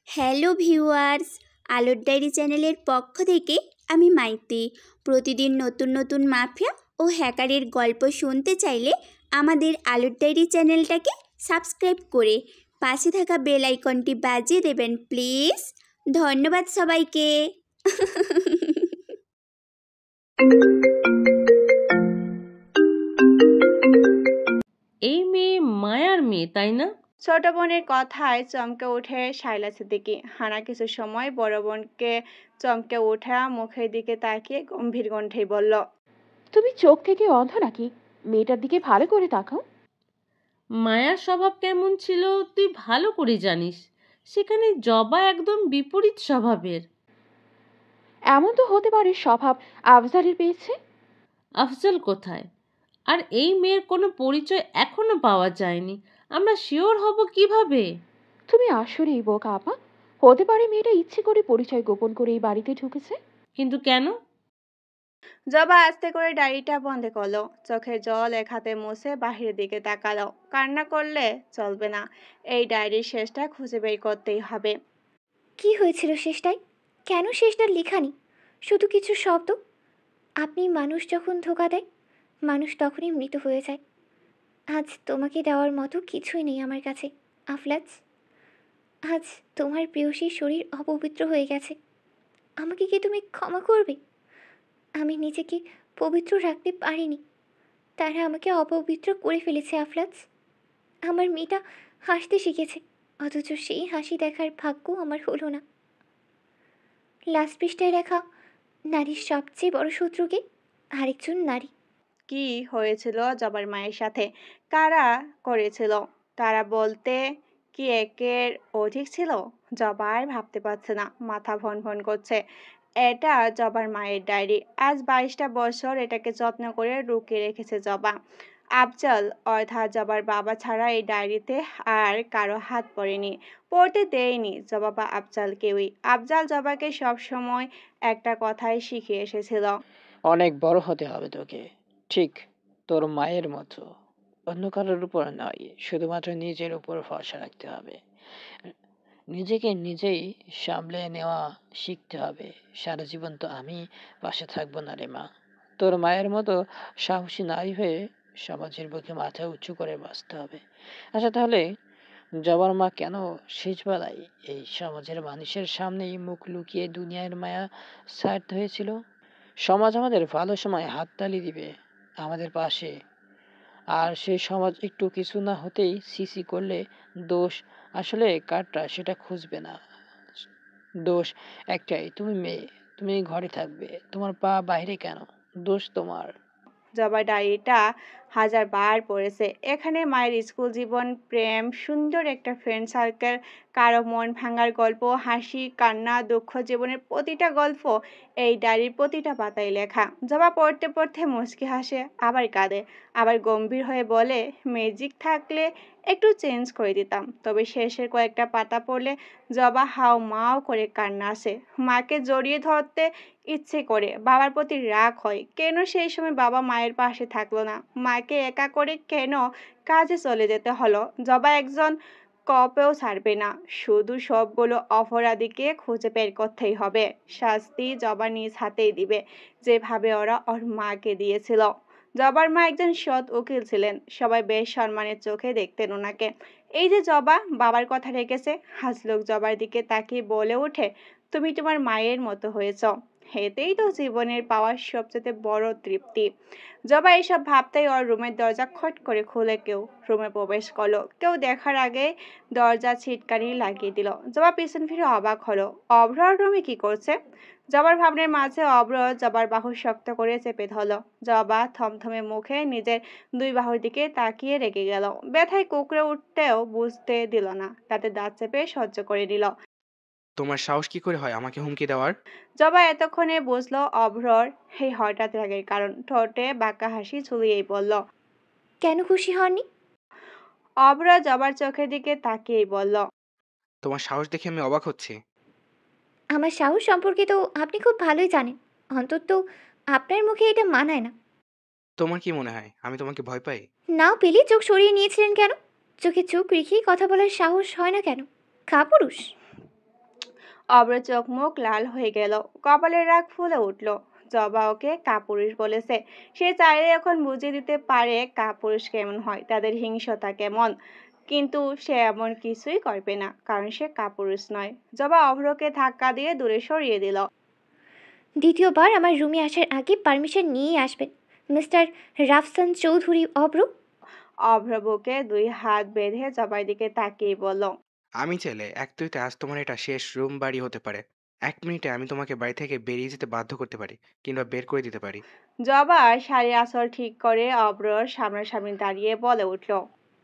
Hello viewers, আলোর diary চ্যানেলের পক্ষ থেকে আমি মাইতি। প্রতিদিন নতুন নতুন মাফিয়া ও হ্যাকারের গল্প শুনতে চাইলে আমাদের আলোর ডায়েরি চ্যানেলটাকে সাবস্ক্রাইব করে পাশে থাকা বেল আইকনটি বাজিয়ে দেবেন প্লিজ। ধন্যবাদ সবাইকে। এই মেয়ে মায়ার মেয়ে, তাই না? ছোট বোনের কথায় চমকে উঠে শাইলা সিদ্দিকী। হানা কিছু সময় বড় বোনকে চমকে ওঠা মুখের দিকে তাকিয়ে গম্ভীর কণ্ঠেই বলল, তুমি চোখ থেকে অন্ধ নাকি? মেয়েটার দিকে ভালো করে তাকাও। মায়ার স্বভাব কেমন ছিল তুই ভালো করে জানিস। সেখানে জবা একদম বিপরীত স্বভাবের। এমন তো হতে পারে স্বভাব আফজালের পেয়েছে। আফজল কোথায়? আর এই মেয়ের কোনো পরিচয় এখনো পাওয়া যায়নি। আমরা শিওর হব কিভাবে? তুমি আসলেই বোকা আপা। হতে পারে মেয়েটা ইচ্ছে করে পরিচয় গোপন করে এই বাড়িতে ঢুকেছে। কিন্তু কেন? জবা আস্তে করে ডায়েরিটা বন্ধ করলো, চোখের জল এক হাতে মুছে বাহিরের দিকে তাকালো। কান্না করলে চলবে না, এই ডায়েরির শেষটা খুঁজে বের করতেই হবে। কি হয়েছিল শেষটায়? কেন শেষটা লেখানি? শুধু কিছু শব্দ। আপনি মানুষ যখন ধোকা দেয়, মানুষ তখনই মৃত হয়ে যায়। আজ তোমাকে দেওয়ার মতো কিছুই নেই আমার কাছে আফলাজ। আজ তোমার প্রেয়সীর শরীর অপবিত্র হয়ে গেছে। আমাকে কি তুমি ক্ষমা করবে? আমি নিজেকে পবিত্র রাখতে পারিনি, তারা আমাকে অপবিত্র করে ফেলেছে আফলাজ। আমার মেয়েটা হাসতে শিখেছে, অথচ সেই হাসি দেখার ভাগ্য আমার হলো না। লাস্ট পৃষ্ঠায় লেখা, নারীর সবচেয়ে বড় শত্রুকে আরেকজন নারী। কি হয়েছিল জবার মায়ের সাথে? কারা করেছিল? তারা বলতে কি একের অধিক ছিল? জবার ভাবতে পারছে না, মাথা ভন ভন করছে। এটা জবার মায়ের ডায়েরি। আজ 22টা বছর এটাকে যত্ন করে লুকিয়ে রেখেছে জবা। আফজাল অর্থাৎ জবার বাবা ছাড়া এই ডায়েরিতে আর কারো হাত পড়েনি, পড়তে দেয়নি জবা বা আফজাল কেউই। আফজাল জবাকে সবসময় একটা কথাই শিখিয়ে এসেছিল, অনেক বড় হতে হবে তোকে, ঠিক তোর মায়ের মতো। অন্য কারোর উপর নয়, শুধুমাত্র নিজের উপর ভরসা রাখতে হবে। নিজেকে নিজেই সামলে নেওয়া শিখতে হবে। সারা জীবন তো আমি পাশে থাকবো না রে মা। তোর মায়ের মতো সাহসী নারী হয়ে সমাজের বুকে মাথা উঁচু করে বাঁচতে হবে। আচ্ছা তাহলে জবার মা কেন শেষবেলায় এই সমাজের মানুষের সামনেই মুখ লুকিয়ে দুনিয়ার মায়া ছাড়তে হয়েছিল? সমাজ আমাদের ভালো সময় হাততালি দিবে, আমাদের পাশে। আর সেই সমাজ একটু কিছু না হতেই সিসি করলে দোষ আসলে কারটা সেটা খুঁজবে না। দোষ একটাই, তুমি মেয়ে, তুমি ঘরে থাকবে, তোমার পা বাইরে কেন? দোষ তোমার। জবা ডায়েরিটা 1000 বার পড়েছে। এখানে মায়ের স্কুল জীবন, প্রেম, সুন্দর একটা ফ্রেন্ড সার্কেল, কারো মন ভাঙার গল্প, হাসি কান্না দুঃখ, জীবনের প্রতিটা গল্প এই ডায়েরির প্রতিটা পাতায় লেখা। জবা পড়তে পড়তে মুচকি হাসে, আবার কাঁদে, আবার গম্ভীর হয়ে বলে, ম্যাজিক থাকলে একটু চেঞ্জ করে দিতাম। তবে শেষের কয়েকটা পাতা পড়লে জবা হাও মাও করে কান্না আসে। মাকে জড়িয়ে ধরতে ইচ্ছে করে, বাবার প্রতি রাগ হয়, কেন সেই সময় বাবা মায়ের পাশে থাকলো না, মাকে একা করে কেন কাজে চলে যেতে হলো। জবা একজন কপেও ছাড়বে না, শুধু সবগুলো অপরাধীকে খুঁজে বের করতেই হবে। শাস্তি জবা নিজ হাতেই দিবে, যেভাবে ওরা ওর মাকে দিয়েছিল। জবার মা একজন সৎ উকিল ছিলেন, সবাই বেশ সম্মানের চোখে দেখতেন ওনাকে। এই যে জবা বাবার কথা রেখেছে, হাসলোক জবার দিকে তাকিয়ে বলে ওঠে, তুমি তোমার মায়ের মতো হয়েছ। এতেই তো জীবনের পাওয়ার সবচেয়ে বড় তৃপ্তি। জবা এইসব ভাবতেই ওর রুমের দরজা খট করে খুলে কেউ রুমে প্রবেশ করলো। কেউ দেখার আগে দরজা ছিটকানি লাগিয়ে দিল। জবা পিছন ফিরে অবাক হলো, অভ্র রুমে কি করছে? জবার ভাবনার মাঝে অভ্র জবার বাহু শক্ত করে চেপে ধরল। জবা থমথমে মুখে নিজের 2 বাহুর দিকে তাকিয়ে রেগে গেল। ব্যথায় কুঁকড়ে উঠতেও বুঝতে দিল না, তাতে দাঁত চেপে সহ্য করে নিল। তোমার সাহস কি করে হয় আমাকে হুমকি দেওয়ার? জবা এতক্ষণে বুঝলো অভ্রর এই হঠাৎ রাগের কারণ। ঠোঁটে বাঁকা হাসি ঝুলিয়েই বলল, কেন খুশি হননি? অভ্র জবার চোখের দিকে তাকিয়েই বলল, তোমার সাহস দেখে আমি অবাক হচ্ছি। আমার সাহস সম্পর্কে তো আপনি খুব ভালোই জানেন, অন্তত আপনার মুখে এটা মানায় না। তোমার কি মনে হয় আমি তোমাকে ভয় পাই? নাও পেলে চোখ সরিয়ে নিয়েছিলেন কেন? চোখে চোখ রেখেই কথা বলার সাহস হয় না কেন? কাপুরুষ। অব্র চোখ মুখ লাল হয়ে গেল, কপালের রাগ ফুলে উঠল। জবা ওকে কাপুরুষ বলেছে, সে চাইলে এখন বুঝিয়ে দিতে পারে কাপুরুষ কেমন হয়, তাদের হিংসতা কেমন। কিন্তু সে এমন কিছুই করবে না, কারণ সে কাপুরুষ নয়। জবা অভ্রকে ধাক্কা দিয়ে দূরে সরিয়ে দিল। দ্বিতীয়বার আমার রুমে আসার আগে পারমিশন নিয়েই আসবেন, মিস্টার রাফসান চৌধুরী অব্র। অভ্র বুকে দুই হাত বেঁধে জবার দিকে তাকিয়ে বলল, আমি চাইলে এক তুইতে আজ তোমার এটা শেষ রুম বাড়ি হতে পারে। 1 মিনিটে আমি তোমাকে বাড়ি থেকে বেরিয়ে যেতে বাধ্য করতে পারি, কিংবা বের করে দিতে পারি। জবা শাড়ি আঁচল ঠিক করে অব্রর সামনাসামনি দাঁড়িয়ে বলে উঠল,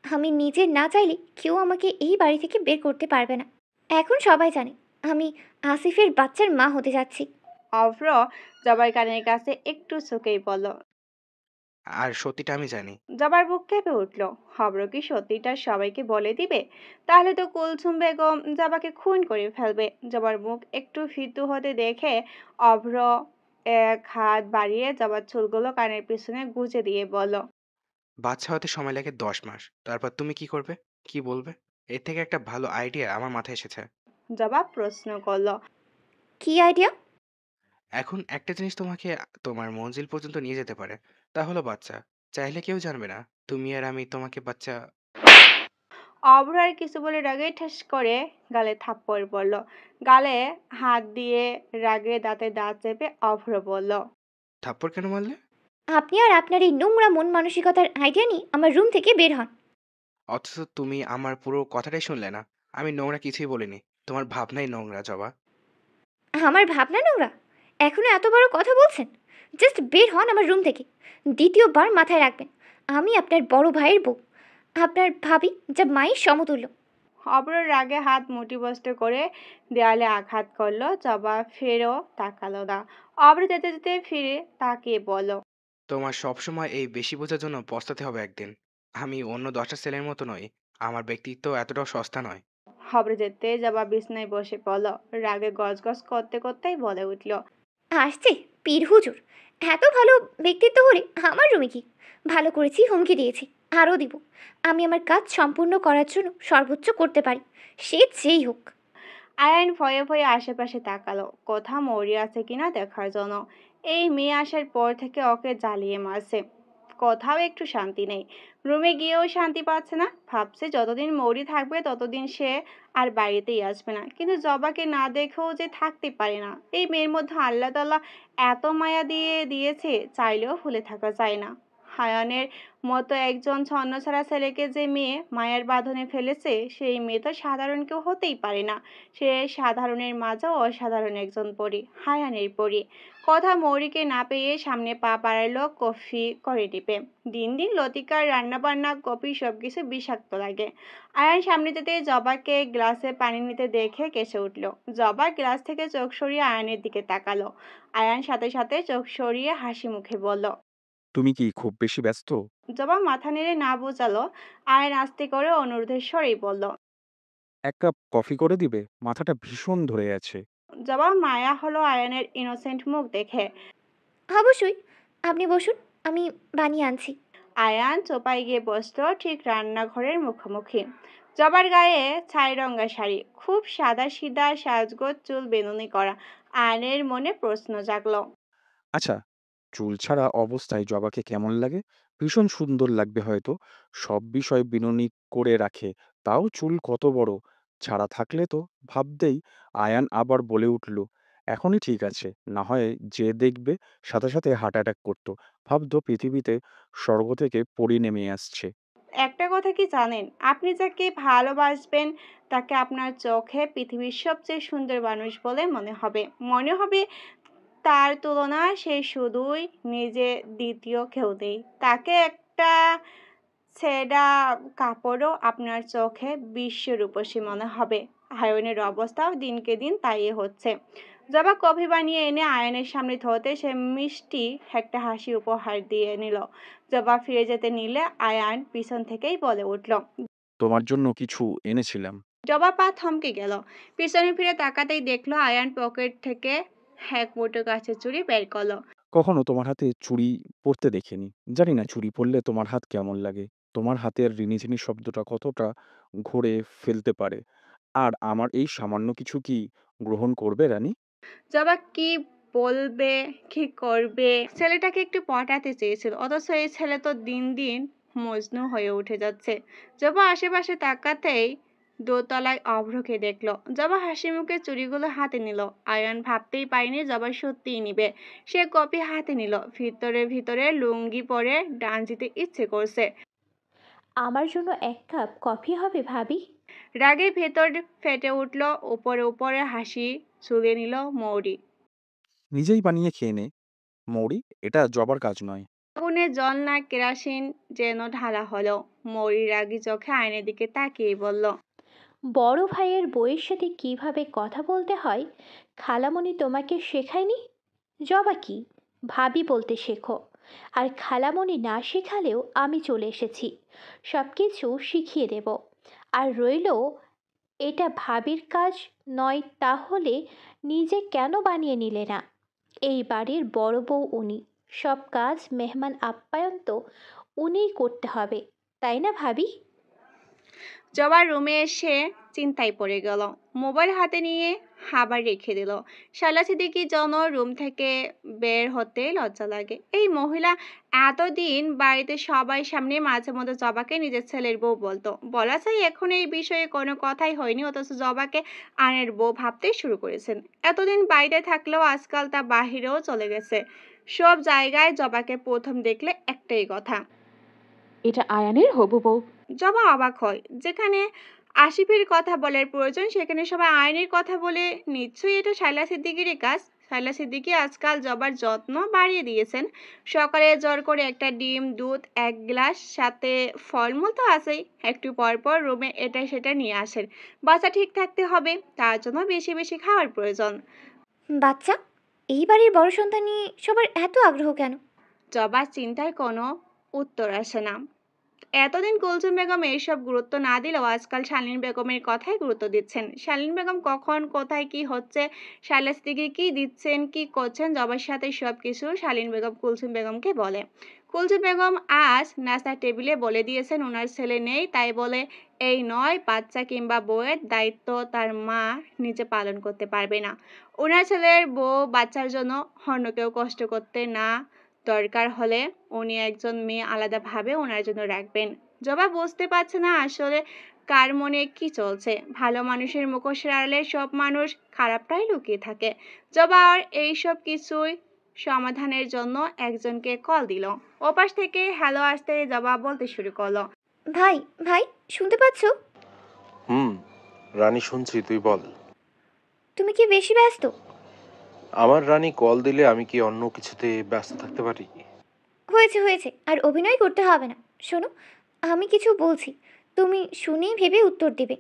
আমি নিজে না চাইলে কেউ আমাকে এই বাড়ি থেকে বের করতে পারবে না। এখন সবাই জানে আমি আসিফের বাচ্চার মা হতে যাচ্ছি। অভ্র জবার কানের কাছে একটু ঝুঁকেই বলল। আর সত্যিটা আমি জানি। জবার বুক কেঁপে উঠল। অভ্র কি সত্যিটা সবাইকে বলে দিবে? তাহলে তো কুলসুম বেগম জবাকে খুন করে ফেলবে। জবার মুখ একটু ফিতু হতে দেখে অভ্র এক হাত বাড়িয়ে জবার চুলগুলো কানের পিছনে গুজে দিয়ে বলল, বাচ্চা হতে সময় লাগে 10 মাস। তারপর তুমি কি করবে? কি বলবে? এর থেকে একটা ভালো আইডিয়া আমার মাথায় এসেছে। জবা প্রশ্ন করল, কি আইডিয়া? এখন একটা জিনিস তোমাকে তোমার মঞ্জিল পর্যন্ত নিয়ে যেতে পারে। তা হলো বাচ্চা। চাইলে কেউ জানবে না। তুমি আর আমি তোমাকে বাচ্চা। অভ্র আর কিছু বলে রাগে ঠাস করে গালে থাপ্পড় পড়ল। গালে হাত দিয়ে রাগে দাঁতে দাঁত চেপে অভ্র বলল, থাপ্পড় কেন মারলে? আপনি আর আপনার এই নোংরা মন মানসিকতার আইডিয়া নিয়ে আমার রুম থেকে বের হন। অথচ তুমি আমার পুরো কথাটাই শুনলে না। আমি নোংরা কিছুই বলিনি। তোমার ভাবনাই নোংরা, জবা। আমার ভাবনা নোংরা? এখনো এত বড় কথা বলছেন? জাস্ট বের হন আমার রুম থেকে। দ্বিতীয়বার মাথায় রাখবেন, আমি আপনার বড় ভাইয়ের বউ, আপনার ভাবি, যা মায়ের সমতুল্য। অভ্র রাগে হাত মুঠিবদ্ধ করে দেয়ালে আঘাত করলো। জবা ফেরও তাকালো না। অভ্র যেতে যেতে ফিরে তাকিয়ে বলল, তোমার সবসময় এই বেশি বোঝার জন্য পস্তাতে হবে একদিন। আমি অন্য 10টা ছেলের মতো নই। আমার ব্যক্তিত্ব এতটাও সস্তা নয়। অভ্র যেতে জবা বিছনায় বসে পড়ল। রাগে গজগজ করতে করতেই বলে উঠল, আসছে পীর হুজুর, এত ভালো ব্যক্তিত্ব হলে আমার রুমে কি? ভালো করেছি, হুমকি দিয়েছি, আরও দিব। আমি আমার কাজ সম্পূর্ণ করার জন্য সর্বোচ্চ করতে পারি, সে যেই হোক। আয়ান ভয়ে ভয়ে আশেপাশে তাকালো, কোথাও মরি আছে কিনা দেখার জন্য। এই মেয়ে আসার পর থেকে ওকে জ্বালিয়ে মারছে, কোথাও একটু শান্তি নেই। রুমে গিয়েও শান্তি পাচ্ছে না। ভাবছে যতদিন মৌরি থাকবে ততদিন সে আর বাড়িতেই আসবে না। কিন্তু জবাকে না দেখেও যে থাকতে পারে না। এই মেয়ের মধ্যে আল্লাহ তাআলা এত মায়া দিয়ে দিয়েছে, চাইলেও ভুলে থাকা যায় না। হায়ানের মতো একজন ছন্নছাড়া ছেলেকে যে মেয়ে মায়ার বাঁধনে ফেলেছে, সেই মেয়ে তো সাধারণ কেউ হতেই পারে না। সে সাধারণের মাঝেও অসাধারণ একজন পরী, হায়ানের পরী। কথা মৌরিকে না পেয়ে সামনে পা বাড়ালো কফি করে টিপে। দিন দিন লতিকার রান্নাবান্না, কফি সবকিছু বিষাক্ত লাগে। আয়ান সামনে যেতে জবাকে গ্লাসে পানি নিতে দেখে কেসে উঠল। জবা গ্লাস থেকে চোখ সরিয়ে আয়ানের দিকে তাকালো। আয়ান সাথে সাথে চোখ সরিয়ে হাসি মুখে বলল, তুমি কি খুব বেশি ব্যস্ত? জবা মাথা নেড়ে না বোঝালো। আয়ান আস্তে করে অনুরোধের স্বরেই বলল, 1 কাপ কফি করে দিবে? মাথাটা ভীষণ ধরে আছে। জবা মায়া হলো আয়ানের ইনোসেন্ট মুখ দেখে। অবশ্যই, আপনি বসুন, আমি বানিয়ে আনছি। আয়ান চোপায় গিয়ে বসলো ঠিক রান্নাঘরের মুখোমুখি। জবার গায়ে ছাই রঙা শাড়ি, খুব সাদা সিধা সাজগোজ, চুল বেনুনি করা। আয়ানের মনে প্রশ্ন জাগলো। আচ্ছা, চুল ছাড়া অবস্থায় জবাকে কেমন লাগে? ভীষণ সুন্দর লাগবে হয়তো। সব বিষয় বিনুনি করে রাখে, তাও চুল কত বড়! ছাড়া থাকলে তো ভাবতেই আয়ান আবার বলে উঠল, এখনই ঠিক আছে, না হয় যে দেখবে সাথে সাথে হার্ট অ্যাটাক করতো, ভাবতো পৃথিবীতে স্বর্গ থেকে পরী নেমে আসছে। একটা কথা কি জানেন, আপনি যাকে ভালোবাসবেন তাকে আপনার চোখে পৃথিবীর সবচেয়ে সুন্দর মানুষ বলে মনে হবে। মনে হবে তার তুলনা সে শুধুই নিজে, দ্বিতীয় কেউ নেই। তাকে একটা ছেঁড়া কাপড়ও আপনার চোখে বিশ্ব রূপসী মনে হবে। আয়নের অবস্থাও দিনকে দিন তাই হচ্ছে। জবা কফি বানিয়ে এনে আয়নের সামনে ধরতে সে মিষ্টি একটা হাসি উপহার দিয়ে নিল। জবা ফিরে যেতে নিলে আয়ান পিছন থেকেই বলে উঠল। তোমার জন্য কিছু এনেছিলাম। জবা পা থমকে গেল। পিছনে ফিরে তাকাতেই দেখলো আয়ান পকেট থেকে এক মুঠো গাছের চুড়ি বের করলো। কখনো তোমার হাতে চুড়ি পরতে দেখিনি। জানি না চুড়ি পরলে তোমার হাত কেমন লাগে। তোমার হাতের রিনিঝিনি শব্দটা কতটা ঘুরে ফেলতে পারে। আর আমার এই সামান্য কিছু কি গ্রহণ করবে রানী? জবা কি বলবে, কি করবে? ছেলেটাকে একটু পটাতে চেয়েছিল, অথচ এই ছেলে তো দিন দিন মজনু হয়ে উঠে যাচ্ছে। জবা আশেপাশে তাকাতেই দোতলায় অভ্রকে দেখলো। জবা হাসি মুখে চুড়িগুলো হাতে নিল। আয়ান ভাবতেই পারেনি জবা সত্যিই নিবে। সে কপি হাতে নিল। ভিতরে ভিতরে লুঙ্গি পরে ডান্স দিতে ইচ্ছে করছে। আমার জন্য 1 কাপ কফি হবে ভাবি? রাগে ভেতর ফেটে উঠল। উপরে উপরে হাসি ঝুলিয়ে নিল মৌরি। নিজেই বানিয়ে খেয়ে নে মৌরি, এটা জবার কাজ নয়। আগুনে জল না কেরাসিন যেন ঢালা হলো। মৌরি রাগী চোখে আয়নের দিকে তাকিয়ে বলল, বড় ভাইয়ের বউয়ের সাথে কিভাবে কথা বলতে হয় খালামণি তোমাকে শেখায়নি? জবা কি, ভাবি বলতে শেখো। আর খালামণি না শেখালেও আমি চলে এসেছি, সব কিছু শিখিয়ে দেব। আর রইল, এটা ভাবির কাজ নয় তাহলে নিজে কেন বানিয়ে নিলে না? এই বাড়ির বড় বউ উনি, সব কাজ মেহমান আপ্যায়ন তো উনিই করতে হবে, তাই না ভাবি? জবা রুমে এসে চিন্তায় পড়ে গেল। মোবাইল হাতে নিয়ে আবার রেখে দিল। শালা সিদ্দিকী যেন রুম থেকে বের হতে লজ্জা লাগে। এই মহিলা এতদিন বাড়িতে সবাই সামনে মাঝে মধ্যে জবাকে নিজের ছেলের বউ বলতো। বলা যায় এখন এই বিষয়ে কোনো কথাই হয়নি, অথচ জবাকে আনের বউ ভাবতে শুরু করেছেন। এতদিন বাইরে থাকলেও আজকাল তা বাহিরেও চলে গেছে। সব জায়গায় জবাকে প্রথম দেখলে একটাই কথা, এটা আয়ানের হবু বউ। জবা অবাক হয়। যেখানে আসিফের কথা বলার প্রয়োজন সেখানে সবাই আইনের কথা বলে, নিশ্চয়ই এটা শায়লা সিদ্দিকীরই কাজ। শায়লা সিদ্দিকী আজকাল জবার যত্ন বাড়িয়ে দিয়েছেন। সকালে জোর করে একটা ডিম, দুধ, 1 গ্লাস, সাথে ফলমূল তো আছেই। একটু পর পর রুমে এটা সেটা নিয়ে আসেন। বাচ্চা ঠিক থাকতে হবে, তার জন্য বেশি বেশি খাওয়ার প্রয়োজন। বাচ্চা? এই বাড়ির বড় সন্তান নিয়ে সবার এত আগ্রহ কেন? জবার চিন্তার কোনো উত্তর আসে না। এতদিন কুলসুম বেগম এইসব গুরুত্ব না দিলেও আজকাল শালীন বেগমের কথাই গুরুত্ব দিচ্ছেন। শালীন বেগম কখন কোথায় কি হচ্ছে, শায়লা সিদ্দিকী কি দিচ্ছেন কি করছেন, জবার সাথে সব কিছু শালীন বেগম কুলসুম বেগমকে বলে। কুলসুম বেগম আজ নাস্তার টেবিলে বলে দিয়েছেন ওনার ছেলে নেই, তাই বলে এই নয় বাচ্চা কিংবা বউয়ের দায়িত্ব তার মা নিজে পালন করতে পারবে না। ওনার ছেলের বউ বাচ্চার জন্য অন্য কেউ কষ্ট করতে না, দরকার হলে উনি একজন মেয়ে আলাদাভাবে ওনার জন্য রাখবেন। জবা বুঝতে পারছে না আসলে কার মনে কি চলছে। ভালো মানুষের মুখোশের আড়ালে সব মানুষ খারাপটাই লুকিয়ে থাকে। জবা আর এইসব কিছুই সমাধানের জন্য একজনকে কল দিল। ওপাশ থেকে হ্যালো আসতে জবা বলতে শুরু করলো, ভাই, ভাই, শুনতে পাচ্ছ? হুম, রানী শুনছি, তুই বল। তুমি কি বেশি ব্যস্ত? আমার রানী কল দিলে আমি কি অন্য কিছুতে ব্যস্ত থাকতে পারি? হয়েছে হয়েছে, আর অভিনয় করতে হবে না। শোনো, আমি কিছু বলছি, তুমি শুনেই ভেবে উত্তর দেবে।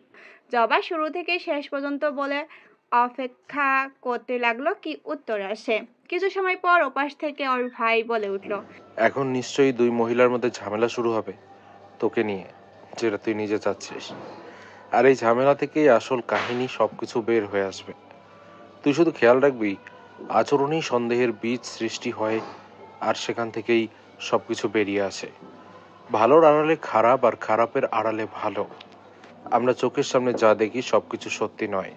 জবা শুরু থেকে শেষ পর্যন্ত বলে অপেক্ষা করতে লাগলো কি উত্তর আসে। কিছু সময় পর ওপাশ থেকে ওর ভাই বলে উঠলো, এখন নিশ্চয়ই 2 মহিলার মধ্যে ঝামেলা শুরু হবে তোকে নিয়ে, যেটা তুই নিজে চাচ্ছিস। আর এই ঝামেলা থেকেই আসল কাহিনী সবকিছু বের হয়ে আসবে। তুই শুধু খেয়াল রাখবি আচরণেই সন্দেহের বীজ সৃষ্টি হয়, আর সেখান থেকেই সবকিছু বেরিয়ে আসে। ভালোর আড়ালে খারাপ, আর খারাপের আড়ালে ভালো। আমরা চোখের সামনে যা দেখি সবকিছু সত্যি নয়।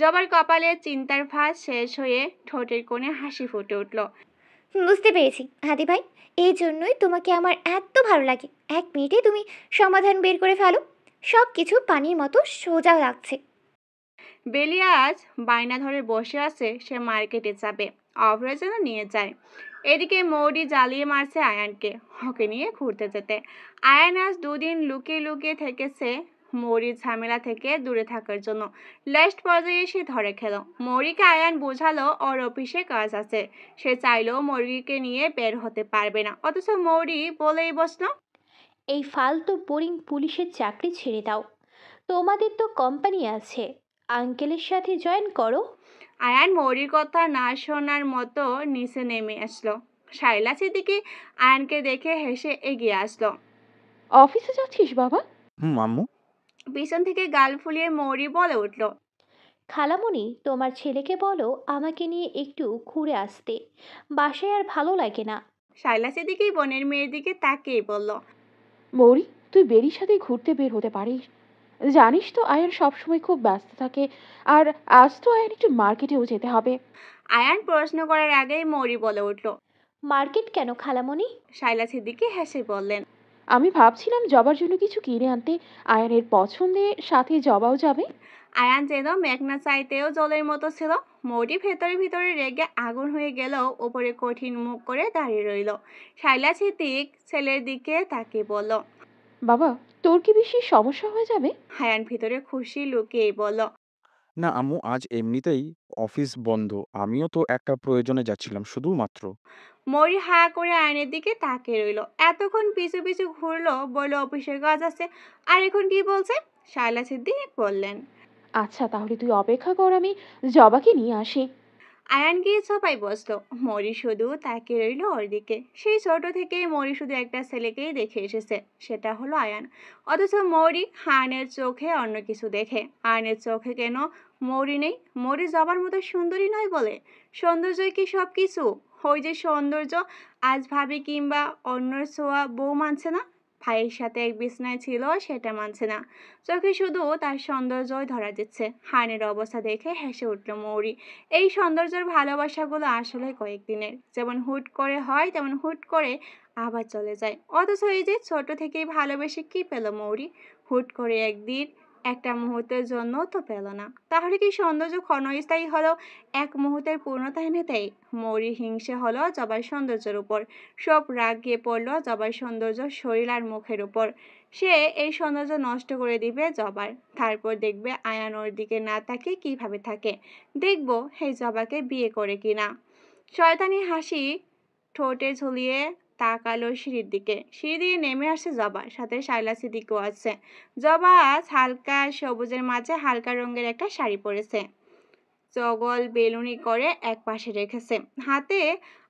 জবার কপালে চিন্তার ভাঁজ শেষ হয়ে ঠোঁটের কোণে হাসি ফুটে উঠল। বুঝতে পেরেছি হাদি ভাই, এই জন্যই তোমাকে আমার এত ভালো লাগে। 1 মিনিটে তুমি সমাধান বের করে ফেলো। সব কিছু পানির মতো সোজা লাগছে। বেলিয়া আজ বায়না ধরে বসে আছে সে মার্কেটে যাবে, অভ্রে যেন নিয়ে যায়। এদিকে মৌরি জ্বালিয়ে মারছে আয়ানকে ওকে নিয়ে ঘুরতে যেতে। আয়ান আজ 2 দিন লুকিয়ে লুকিয়ে থেকেছে মৌরির ঝামেলা থেকে দূরে থাকার জন্য। লাস্ট পর্যায়ে সে ধরে খেলো। মৌরিকে আয়ান বোঝালো ওর অফিসে কাজ আছে, সে চাইলেও মৌরিকে নিয়ে বের হতে পারবে না, অথচ মৌরি বলেই বসলো, এই ফালতু বোরিং পুলিশের চাকরি ছেড়ে দাও, তোমাদের তো কোম্পানি আছে, আঙ্কেলের সাথে জয়েন করো। আয়ান মৌরির কথা না শোনার মতো নিচে নেমে আসলো। শায়লা সিদ্দিকী আয়ানকে দেখে হেসে এগিয়ে আসলো। অফিসে যাচ্ছিস বাবা? আম্মু। পিছন থেকে গাল ফুলিয়ে মৌরি বলে উঠল, খালামণি তোমার ছেলেকে বলো আমাকে নিয়ে একটু ঘুরে আসতে, বাসায় আর ভালো লাগে না। শায়লা সিদ্দিকী বোনের মেয়ের দিকে তাকিয়ে বলল, মৌরি, তুই বেরির সাথে ঘুরতে বের হতে পারিস, জানিস তো আয়ান সবসময় খুব ব্যস্ত থাকে, আর আজ তো আয়ান একটু মার্কেটেও যেতে হবে। আয়ান প্রশ্ন করার আগেই মৌরি বলে উঠল। মার্কেট কেন খালামণি? শাইলা সিদ্দিকী হেসে বললেন। আমি ভাবছিলাম জবার জন্য কিছু কিনে আনতে, আয়ানের পছন্দের সাথে জবাও যাবে। আয়ান যেন মেঘনা চাইতেও জলের মতো ছিল। মৌরি ভেতরে ভিতরে রেগে আগুন হয়ে গেলেও উপরে কঠিন মুখ করে দাঁড়িয়ে রইল। শাইলা সিদ্দিক ছেলের দিকে তাকিয়ে বলল। বাবা, তোর কি বেশি সমস্যা হয়ে যাবে? আয়ান ভিতরে খুশি লুকিয়ে বলল। না আম্মু, আজ এমনিতেই অফিস বন্ধ। আমিও তো একটা প্রয়োজনে যাচ্ছিলাম শুধুমাত্র। মৌরি হা করে আয়নের দিকে তাকিয়ে রইল। এতক্ষণ পিছু পিছু ঘুরলো, বলল অফিসের কাজ আছে, আর এখন কি বলছে? শায়লা সিদ্দিক বললেন। আচ্ছা তাহলে তুই অপেক্ষা কর, আমি জবাকে নিয়ে আসি। আয়ান গিয়ে সোফায় বসলো। মৌরি শুধু তাকিয়ে রইল ওর দিকে। সেই ছোট থেকেই মৌরি শুধু একটা ছেলেকেই দেখে এসেছে, সেটা হলো আয়ান। অথচ মৌরি আয়নের চোখে অন্য কিছু দেখে। আয়নের চোখে কেন মৌরি নেই? মৌরি জবার মতো সুন্দরী নয় বলে? সৌন্দর্যই কি সব কিছু? ওই যে সৌন্দর্য আজ ভাবি কিংবা অন্যর ছোঁয়া বউ মানছে না, ভাইয়ের সাথে এক বিছনায় ছিল সেটা মানছে না, চোখে শুধু তার সৌন্দর্যই ধরা দিচ্ছে। হানের অবস্থা দেখে হেসে উঠল মৌরি। এই সৌন্দর্যের ভালোবাসাগুলো আসলে কয়েকদিনের, যেমন হুট করে হয় তেমন হুট করে আবার চলে যায়। অথচ এই যে ছোট থেকেই ভালোবেসে কি পেল মৌরি? হুট করে একদিন একটা মুহূর্তের জন্য তো পেল না। তাহলে কি সৌন্দর্য ক্ষণস্থায়ী হলো, এক মুহূর্তের পূর্ণতা এনে দেয়? মৌরি হিংসে হলো জবার সৌন্দর্যের উপর। সব রাগ গিয়ে পড়লো জবার সৌন্দর্য শরীর আর মুখের উপর। সে এই সৌন্দর্য নষ্ট করে দিবে জবার। তারপর দেখবে আয়ান ওর দিকে না তাকিয়ে কিভাবে থাকে। দেখবো এই জবাকে বিয়ে করে কিনা। শয়তানি হাসি ঠোঁটে ঝুলিয়ে তাকালো সিঁড়ির দিকে। সিঁড়ি দিয়ে নেমে আসছে জবা, সাথে শায়লা সিদ্দিকও আছে। জবা আজ হালকা সবুজের মাঝে হালকা রঙের একটা শাড়ি পরেছে, চগল বেলুনি করে এক পাশে রেখেছে, হাতে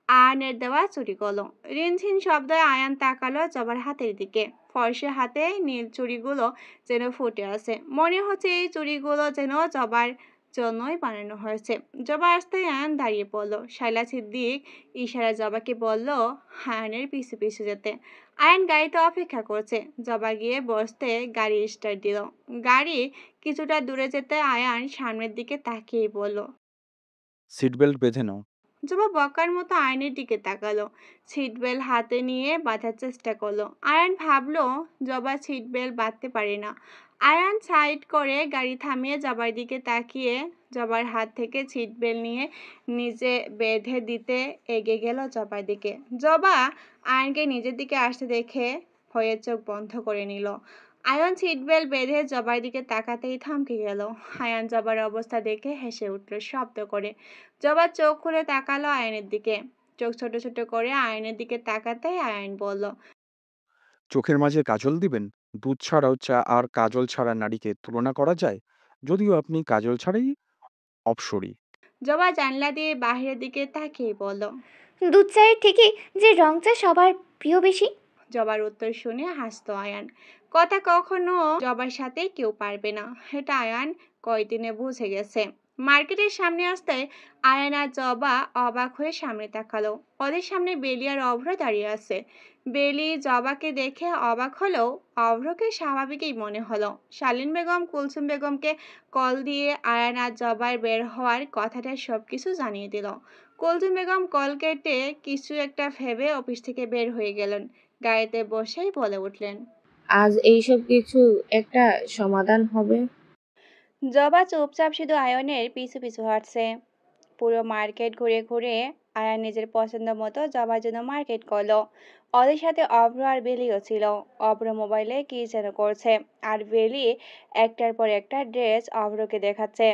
আয়নের দেওয়া চুড়িগুলো। রিনঝিন শব্দে আয়ান তাকালো জবার হাতের দিকে। ফর্সে হাতে নীল চুড়িগুলো যেন ফুটে আছে। মনে হচ্ছে এই চুড়িগুলো যেন জবার জন্যই বানানো হয়েছে। জবা আসতে আয়ান দাঁড়িয়ে পড়লো। শায়লা সিদ্দিক ইশারা জবাকে বলল আয়ানের পিছু পিছু যেতে। আয়ান গাড়িতে অপেক্ষা করছে। জবা গিয়ে বসতে গাড়ি স্টার্ট দিল। গাড়ি কিছুটা দূরে যেতে আয়ান সামনের দিকে তাকিয়ে বলল। সিট বেল্ট বেঁধে নাও। জবা বকার মতো আয়নের দিকে তাকালো। সিট বেল্ট হাতে নিয়ে বাঁধার চেষ্টা করলো। আয়ান ভাবলো জবা সিট বেল্ট বাঁধতে পারে না। আয়ান সাইড করে গাড়ি থামিয়ে জবার দিকে তাকিয়ে জবার হাত থেকে সিট বেল্ট নিয়ে নিজে বেঁধে দিতে এগিয়ে গেল জবার দিকে। জবা আয়ানকে নিজের দিকে আসতে দেখে ভয়ে চোখ বন্ধ করে নিল। আয়ান সিট বেল্ট বেঁধে জবার দিকে তাকাতেই থমকে গেল। আয়ান জবার অবস্থা দেখে হেসে উঠল শব্দ করে। জবা চোখ খুলে তাকালো আয়নের দিকে। চোখ ছোট ছোট করে আয়নের দিকে তাকাতেই আয়ন বলল। চোখের মাঝে কাজল দিবেন? দুধ ছাড়াও চা আর কাজল ছাড়া নারীকে তুলনা করা যায়? যদিও আপনি কাজল ছাড়াই অপসরী। জবা জানলা দিয়ে বাহিরের দিকে তাকিয়ে বলল। দুধ চায়ের থেকে যে রং চা সবার প্রিয় বেশি। জবার উত্তর শুনে হাসতো আয়ান। কথা কখনো জবার সাথে কেউ পারবে না, এটা আয়ান কয়দিনে বুঝে গেছে। মার্কেটের সামনে আসতে আয়ান আর জবা অবাক হয়ে সামনে তাকালো। ওদের সামনে বেলি আর অভ্র দাঁড়িয়ে আছে। বেলি জবাকে দেখে অবাক হলেও অভ্রকে স্বাভাবিকই মনে হলো। শালীন বেগম কুলসুম বেগমকে কল দিয়ে আয়ান আর জবার বের হওয়ার কথাটা সবকিছু জানিয়ে দিল। কুলসুম বেগম কল কেটে কিছু একটা ভেবে অফিস থেকে বের হয়ে গেলেন। গাড়িতে বসেই বলে উঠলেন। আজ এইসব কিছু একটা সমাধান হবে। জবা চুপচাপ শুধু আয়নের পিছু পিছু হাঁটছে। পুরো মার্কেট ঘুরে ঘুরে আয়ান নিজের পছন্দ মতো জবার জন্য মার্কেট করলো। ওদের সাথে অভ্র আর বেলিও ছিল। অভ্র মোবাইলে কি যেন করছে, আর বেলি একটার পর একটা ড্রেস অভ্রকে দেখাচ্ছে।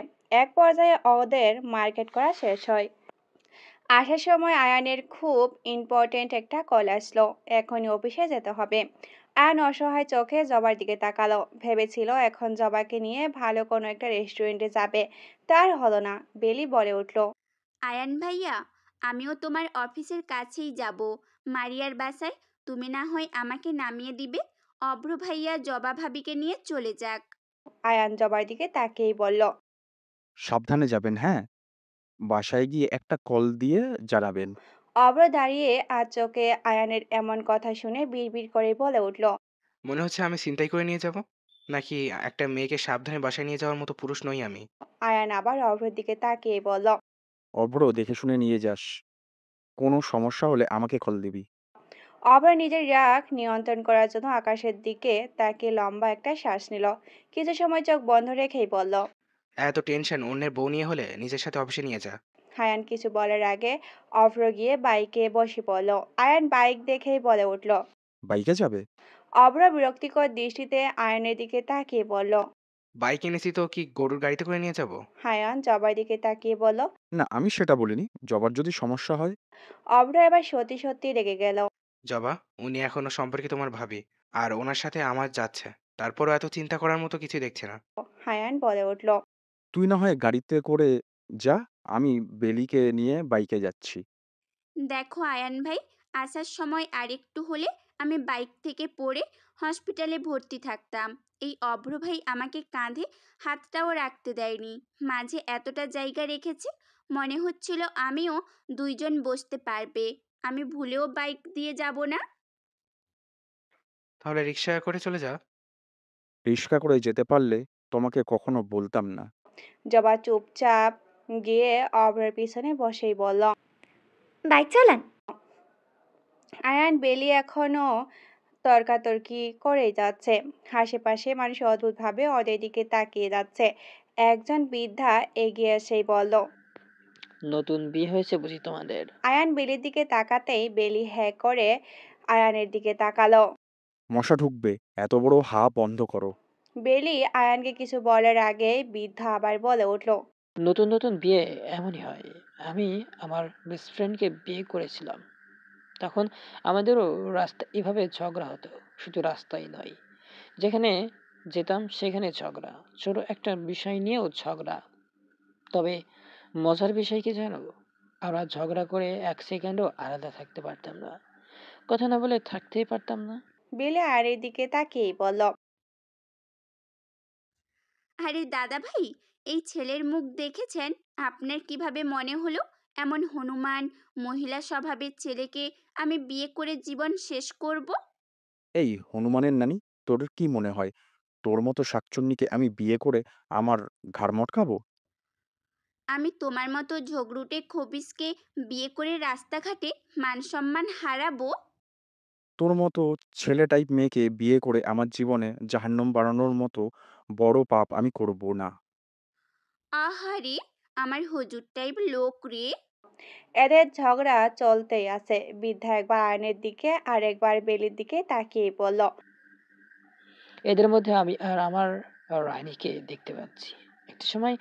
এক পর্যায়ে ওদের মার্কেট করা শেষ হয়। আসার সময় আয়ানের খুব ইম্পর্টেন্ট একটা কল আসলো, এখনই অফিসে যেতে হবে। আয়ান অসহায় চোখে জবার দিকে তাকালো। ভেবেছিল এখন জবাকে নিয়ে ভালো কোনো একটা রেস্টুরেন্টে যাবে, তার হলো না। বেলি বলে উঠল। আয়ান ভাইয়া, আমিও তোমার অফিসের কাছেই যাব, মারিয়ার বাসায়। তুমি না হয় আমাকে নামিয়ে দিবে। অভ্র ভাইয়া জবা ভাবিকে নিয়ে চলে যাক। আয়ান জবার দিকে তাকিয়েই বলল। সাবধানে যাবেন, হ্যাঁ? বাসায় গিয়ে একটা কল দিয়ে জানাবেন। অভ্র দাঁড়িয়ে আর চোখে আয়ানের এমন কথা শুনে বিড়বিড় করে বলে উঠল। মনে হচ্ছে আমি ছিনতাই করে নিয়ে যাব। নাকি একটা মেয়েকে সাবধানে বাসায় নিয়ে যাওয়ার মতো পুরুষ নই আমি। আয়ান আবার অভ্রের দিকে তাকিয়ে বলল। অভ্র, দেখে শুনে নিয়ে যাস। কোনো সমস্যা হলে আমাকে কল দিবি। অভ্র নিজের রাগ নিয়ন্ত্রণ করার জন্য আকাশের দিকে তাকিয়ে লম্বা একটা শ্বাস নিল। কিছু সময় চোখ বন্ধ রেখেই বলল। এত টেনশন অন্যের বউ নিয়ে হলে নিজের সাথে অফিসে নিয়ে যা। আয়ান কিছু বলার আগে অভ্র গিয়ে বাইকে বসে পড়ল। আয়ান বাইক দেখেই বলে উঠল। বাইকে যাবে? অভ্র বিরক্তিকর দৃষ্টিতে আয়নের দিকে তাকিয়ে বলল। বাইক এনেছি তো কি গরুর গাড়িতে করে নিয়ে যাব? আয়ান জবার দিকে তাকিয়ে বলল। না, আমি সেটা বলিনি। জবার যদি সমস্যা হয়। অভ্র এবার সত্যি সত্যি রেগে গেল। জবা, উনি এখনো সম্পর্কে তোমার ভাবি, আর ওনার সাথে আমার যাচ্ছে, তারপরও এত চিন্তা করার মতো কিছু দেখছি না। আয়ান বলে উঠল। তুই না হয় গাড়িতে করে যা, আমি বেলিকে নিয়ে বাইকে যাচ্ছি। দেখো আয়ান ভাই, আসার সময় আরেকটু হলে আমি বাইক থেকে পড়ে হসপিটালে ভর্তি থাকতাম। এই অভ্র ভাই আমাকে কাঁধে হাতটাও রাখতে দেয়নি। মাঝে এতটা জায়গা রেখেছে, মনে হচ্ছিল আমিও দুইজন বসতে পারবে। আমি ভুলেও বাইক দিয়ে যাব না। তাহলে রিক্সা করে চলে যা। রিক্সা করে যেতে পারলে তোমাকে কখনো বলতাম না। জবা চুপচাপ গিয়ে অভ্রের পিছনে বসেই বলল। বাইক চালান। আয়ান বেলি এখনো তর্কাতর্কি করেই যাচ্ছে। আশেপাশে মানুষ অদ্ভুতভাবে ওদের দিকে তাকিয়ে যাচ্ছে। একজন বৃদ্ধা এগিয়ে এসেই বলল। নতুন বিয়ে হয়েছে বুঝি তোমাদের? আয়ান বেলির দিকে তাকাতেই বেলি হ্যাঁ করে আয়ানের দিকে তাকালো। মশা ঢুকবে, এত বড় হা বন্ধ করো। বেলি আয়ানকে কিছু বলার আগেই বৃদ্ধা আবার বলে উঠল। নতুন নতুন বিয়ে এমনই হয়। আমি আমার বেস্ট ফ্রেন্ডকে বিয়ে করেছিলাম, তখন আমাদেরও রাস্তা এভাবে ঝগড়া হতো। শুধু রাস্তাই নয়, যেখানে যেতাম সেখানে ঝগড়া, ছোট একটা বিষয় নিয়েও ঝগড়া। তবে মজার বিষয় কি জানো, আমরা ঝগড়া করে 1 সেকেন্ডও আলাদা থাকতে পারতাম না, কথা না বলে থাকতেই পারতাম না। বেলি আয়ানের দিকে তাকিয়েই বলল। আরে দাদা ভাই, এই ছেলের মুখ দেখেছেন? আপনার কিভাবে মনে হলো এমন হনুমান মহিলা স্বভাবের ছেলেকে আমি বিয়ে করে জীবন শেষ করব? এই হনুমানের নানি, তোর কি মনে হয় তোর মতো শাকচুন্নিকে আমি বিয়ে করে আমার ঘাড় মটকাবো? আমি তোমার মতো ঝগড়ুটে খবিসকে বিয়ে করে রাস্তাঘাটে মান সম্মান হারাবো? তোর মতো ছেলে টাইপ মেয়েকে বিয়ে করে আমার জীবনে জাহান্নাম বানানোর মতো বড় পাপ আমি করব না। আহারে, আমার হুজুর টাইপ লোক রে। এদের ঝগড়া চলতেই আছে। বৃদ্ধা একবার আয়নের দিকে আর একবার বেলির দিকে তাকিয়ে বলল। এদের মধ্যে আমি আর আমার রানীকে দেখতে পাচ্ছি। একটা সময়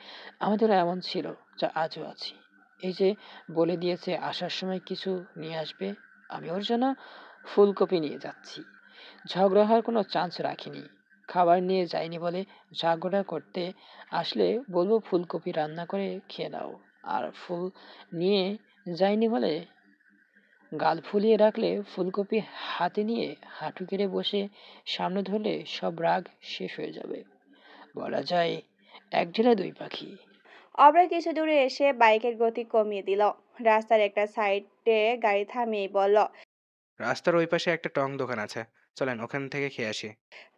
আমাদেরও এমন ছিল, যা আজও আছি। এই যে বলে দিয়েছে আসার সময় কিছু নিয়ে আসবে, আমি ওর জন্য ফুলকপি নিয়ে যাচ্ছি। ঝগড়া হওয়ার কোনো চান্স রাখিনি। খাবার নিয়ে যাইনি বলে ঝগড়া করতে আসলে বলবো ফুলকপি রান্না করে খেয়ে নাও। আর ফুল নিয়ে যাইনি বলে গাল ফুলিয়ে রাখলে ফুলকপি হাতে নিয়ে হাঁটু গেড়ে বসে সামনে ধরলে সব রাগ শেষ হয়ে যাবে। বলা যায় এক ঢিলে 2 পাখি। অভ্র কিছু দূরে এসে বাইকের গতি কমিয়ে দিল। রাস্তার একটা সাইডে গাড়ি থামিয়ে বলল। রাস্তার ওই পাশে একটা টং দোকান আছে, চলেন ওখান থেকে খেয়ে আসি।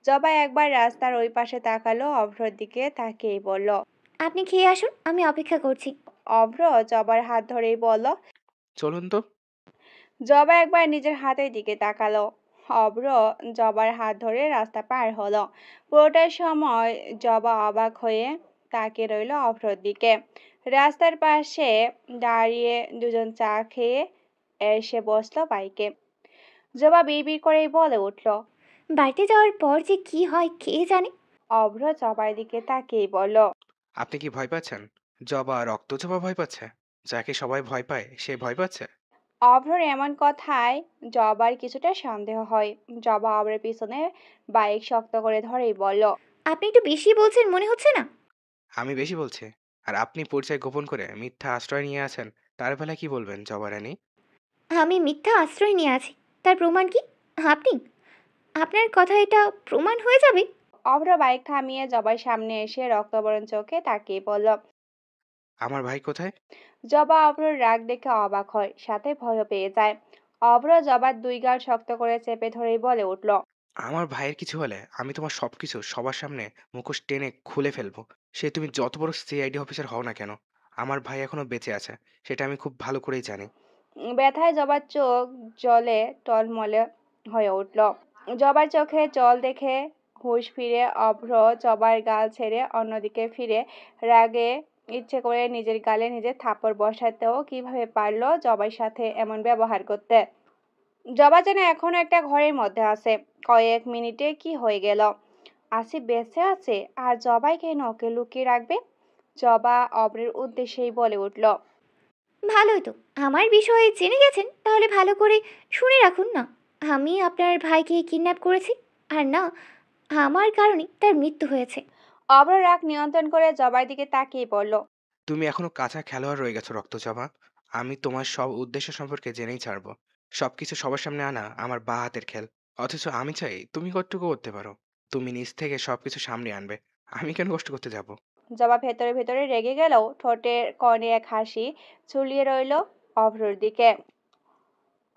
জবা একবার রাস্তার ওই পাশে তাকালো, অভ্রর দিকে তাকিয়েই বলল। আপনি খেয়ে আসুন, আমি অপেক্ষা করছি। অভ্র জবার হাত ধরেই বলল। চলুন তো। জবা একবার নিজের হাতের দিকে তাকালো। অভ্র জবার হাত ধরে রাস্তা পার হলো। পুরোটা সময় জবা অবাক হয়ে তাকিয়ে রইল অভ্রর দিকে। রাস্তার পাশে দাঁড়িয়ে দুজন চা খেয়ে এসে বসলো বাইকে। জবা বিড়বিড় করেই বলে উঠল। বাড়িতে যাওয়ার পর যে কি হয় কে জানে। অভ্র জবার দিকে তাকিয়েই বলল। আপনি কি ভয় পাচ্ছেন? জবা রক্তজবা ভয় পাচ্ছে? যাকে সবাই ভয় পায় সে ভয় পাচ্ছে? অভ্রর এমন কথায় জবার কিছুটা সন্দেহ হয়। জবা অভ্রের পিছনে বাইক শক্ত করে ধরেই বলল। আপনি একটু বেশি বলছেন মনে হচ্ছে না? আমি বেশি বলছি? আর আপনি পরিচয় গোপন করে মিথ্যা আশ্রয় নিয়ে আছেন, তার বেলায় কি বলবেন জবা রানী? আমি মিথ্যা আশ্রয় নিয়ে আছি, তার প্রমাণ কি? আপনি, আপনার কথা এটা প্রমাণ হয়ে যাবে। অভ্র বাইক থামিয়ে জবার সামনে এসে রক্তবরণ চোখে তাকিয়ে বলল। আমার ভাই কোথায়? জবা অভ্রর রাগ দেখে অবাক হয়, সাথে ভয়ও পেয়ে যায়। অভ্র জবার দুই গাল শক্ত করে চেপে ধরেই বলে উঠল। আমার ভাইয়ের কিছু হলে আমি তোমার সবকিছু সবার সামনে মুখোশ টেনে খুলে ফেলবো। সে তুমি যত বড় সিআইডি অফিসার হও না কেন, আমার ভাই এখনো বেঁচে আছে। সেটা আমি খুব ভালো করেই জানি। ব্যথায় জবার চোখ জলে টলমলে হয়ে উঠল। জবার চোখে জল দেখে হুঁশ ফিরে অভ্র জবার গাল ছেড়ে অন্যদিকে ফিরে রাগে ইচ্ছে করে নিজের গালে নিজের থাপ্পড় বসাতেও কিভাবে পারলো জবার সাথে এমন ব্যবহার করতে। জবা যেন এখনো একটা ঘরের মধ্যে আছে। কয়েক মিনিটে কি হয়ে গেল? আসিফ বেঁচে আছে আর জবাই কেন ওকে লুকিয়ে রাখবে? জবা অব্রের উদ্দেশ্যেই বলে উঠল। ভালোই তো, আমার বিষয়ে জেনে গেছেন, তাহলে ভালো করে শুনে রাখুন না। আমি আপনার ভাইকে কিডন্যাপ করেছি, আর না, আমার কারণে তার মৃত্যু হয়েছে। অব্র রাগ নিয়ন্ত্রণ করে জবার দিকে তাকিয়ে বলল। তুমি এখনো কাঁচা খেলোয়াড় রয়ে গেছো রক্তজবা। আমি তোমার সব উদ্দেশ্য সম্পর্কে জেনেই ছাড়বো। সবকিছু সবার সামনে আনা আমার বা হাতের খেল। অথচ আমি চাই তুমি কতটুকু করতে পারো। তুমি নিজ থেকে সবকিছু সামনে আনবে। আমি কেন কষ্ট করতে যাব? জবা ভেতরে ভেতরে রেগে গেলেও ঠোঁটের কোণে এক হাসি ঝুলিয়ে রইল অভ্রর দিকে।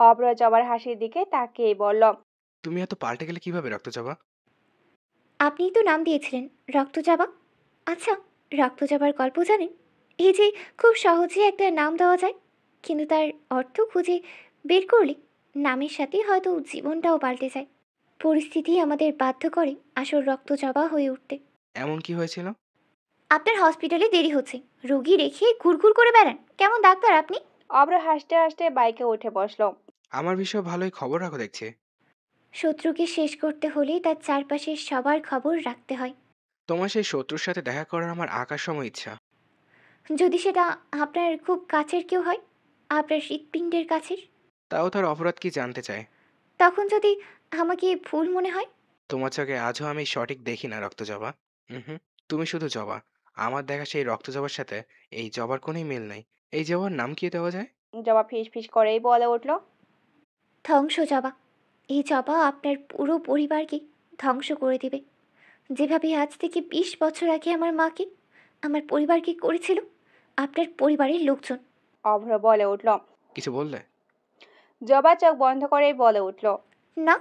অভ্র জবার হাসির দিকে তাকিয়ে বলল। তুমি এত পাল্টে গেলে কিভাবে রক্তজবা? আপনিই তো নাম দিয়েছিলেন রক্তচাবা। আচ্ছা, রক্তচাবার গল্প জানেন? এই যে খুব সহজে একটা নাম দেওয়া যায়, কিন্তু তার অর্থ খুঁজে বের করলে নামের সাথে হয়তো জীবনটাও পাল্টে যায়। পরিস্থিতি আমাদের বাধ্য করে আসল রক্তচাবা হয়ে উঠতে। এমন কি হয়েছিল? আপনার হসপিটালে দেরি হচ্ছে, রোগী রেখে ঘুরঘুর করে বেড়ান, কেমন ডাক্তার আপনি? অভ্র হাসতে হাসতে বাইকে উঠে বসলো। আমার বিষয়ে ভালোই খবর রাখো দেখছি। শত্রুকে শেষ করতে হলে তার চারপাশের সবার খবর রাখতে হয়। তোমার সেই শত্রুর সাথে দেখা করার আমার আকাশ সময় ইচ্ছা। যদি সেটা আপনার খুব কাছের কেউ হয়, আপনার হৃৎপিণ্ডের কাছের, তাও তার অপরাধ কি জানতে চায়। তখন যদি আমাকে ভুল মনে হয়। তোমার চোখে আজও আমি সঠিক দেখি না রক্তজবা। হুম, তুমি শুধু জবা। আমার দেখা সেই রক্তজবার সাথে এই জবার কোনোই মিল নেই। এই জবার নাম কি দেওয়া যায়? জবা ফিস ফিস করেই বলে উঠল। ধ্বংস জবা। এই জবা আপনার পুরো পরিবারকে ধ্বংস করে দেবে, যেভাবে আজ থেকে 20 বছর আগে আমার মাকে, আমার পরিবারকে করেছিল আপনার পরিবারের লোকজন। অভ্র বলে উঠল। কিছু বললে? জবা চোখ বন্ধ করেই বলে উঠল। না।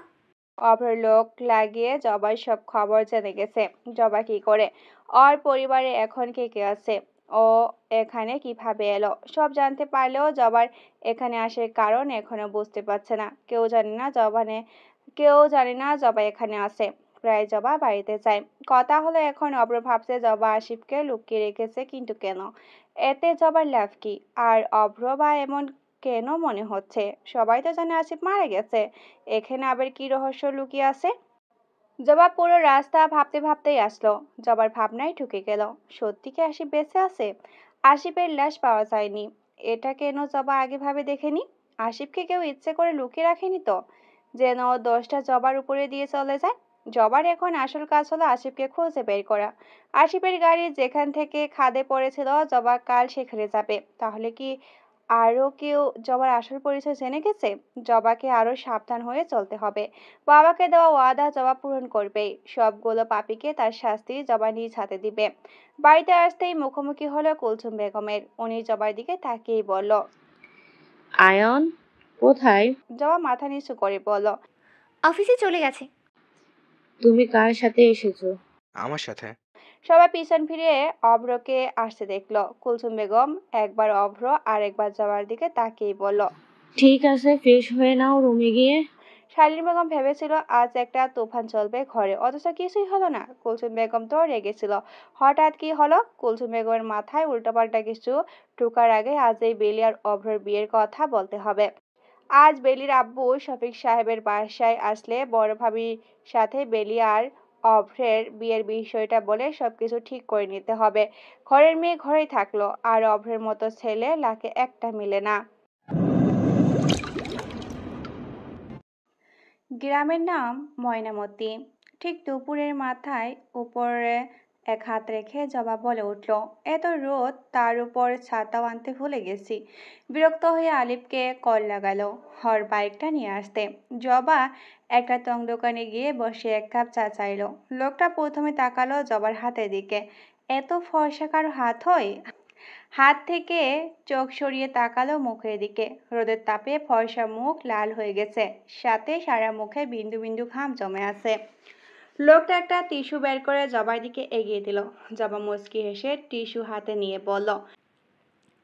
অভ্র লোক লাগিয়ে জবার সব খবর জেনে গেছে। জবা কি করে, ওর পরিবারে এখন কে কে আছে, ও এখানে কিভাবে এলো, সব জানতে পারলেও জবার এখানে আসার কারণ এখনো বুঝতে পারছে না। কেউ জানে না জবা এখানে আছে। প্রায় জবা বাড়িতে যায়। কথা হলো এখন অভ্র ভাবছে জবা আসিফকে লুকিয়ে রেখেছে, কিন্তু কেন? এতে জবার লাভ কি? আর অভ্র বা এমন কেন মনে হচ্ছে? সবাই তো জানে আসিফ মারা গেছে। এখানে আবার কি রহস্য লুকিয়ে আছে? জবা পুরো রাস্তা ভাবতে ভাবতেই আসলো। জবার ভাবনায় ঢুকে গেল। সত্যি কি আসিফ বেঁচে আছে? আসিফের লাশ পাওয়া যায়নি, এটা কেন জবা আগে ভাবে দেখেনি? আসিফকে কেউ ইচ্ছে করে লুকিয়ে রাখেনি তো, যেন দোষটা জবার উপরে দিয়ে চলে যায়। জবার এখন আসল কাজ হলো আসিফকে খুঁজে বের করা। আসিফের গাড়ি যেখান থেকে খাদে পড়েছিল, জবা কাল সেখানে যাবে। তাহলে কি আরো কেউ জবার আসল পরিচয় জেনে গেছে? জবাকে আরো সাবধান হয়ে চলতে হবে। বাবাকে দেওয়া ওয়াদা জবা পূরণ করবে। সবগুলো পাপীকে তার শাস্তি জবা নিজ হাতে দিবে। বাড়িতে আসতেই মুখোমুখি হলো কুলসুম বেগমের। উনি জবার দিকে তাকিয়েই বলল। আয়ন কোথায়? জবা মাথা নিচু করে বলল। অফিসে চলে গেছে। তুমি কার সাথে এসেছো? আমার সাথে। সবাই পিছন ফিরে অভ্রকে আসতে দেখলো। কুলসুম বেগম একবার অভ্র আর একবার জবার দিকে তাকিয়েই বলল। ঠিক আছে, ফ্রেশ হয়ে নাও, রুমে গিয়ে। শালীন বেগম ভেবেছিল আজ একটা তুফান চলবে ঘরে, অথচ কিছুই হলো না। কুলসুম বেগম তো রেগেছিল। হঠাৎ কি হলো? কুলসুম বেগমের মাথায় উল্টোপাল্টা কিছু ঢোকার আগে আজ এই বেলি আর অভ্রর বিয়ের কথা বলতে হবে। আজ বেলির আব্বু শফিক সাহেবের বাসায় আসলে বড় ভাবির সাথে বেলি আর অভ্রের বিয়ের বিষয়টা বলে সবকিছু ঠিক করে নিতে হবে। ঘরের মেয়ে ঘরেই থাকলো, আর অভ্রের মতো ছেলে লাখে একটা মিলে না। গ্রামের নাম ময়নামতি। ঠিক দুপুরের মাথায় উপরে এক হাত রেখে জবা বলে উঠল। এত রোদ, তার উপর ছাতাও আনতে ভুলে গেছি। বিরক্ত হয়ে আলিফকে কল লাগালো ওর বাইকটা নিয়ে আসতে। জবা একটা টং দোকানে গিয়ে বসে এক কাপ চা চাইলো। লোকটা প্রথমে তাকালো জবার হাতের দিকে। এত ফর্সা কারো হাত হয়? হাত থেকে চোখ সরিয়ে তাকালো মুখের দিকে। রোদের তাপে ফর্সা মুখ লাল হয়ে গেছে, সাথে সারা মুখে বিন্দু বিন্দু ঘাম জমে আছে। লোকটা একটা টিস্যু বের করে জবার দিকে এগিয়ে দিল। জবা মুচকি হেসে টিস্যু হাতে নিয়ে বলল।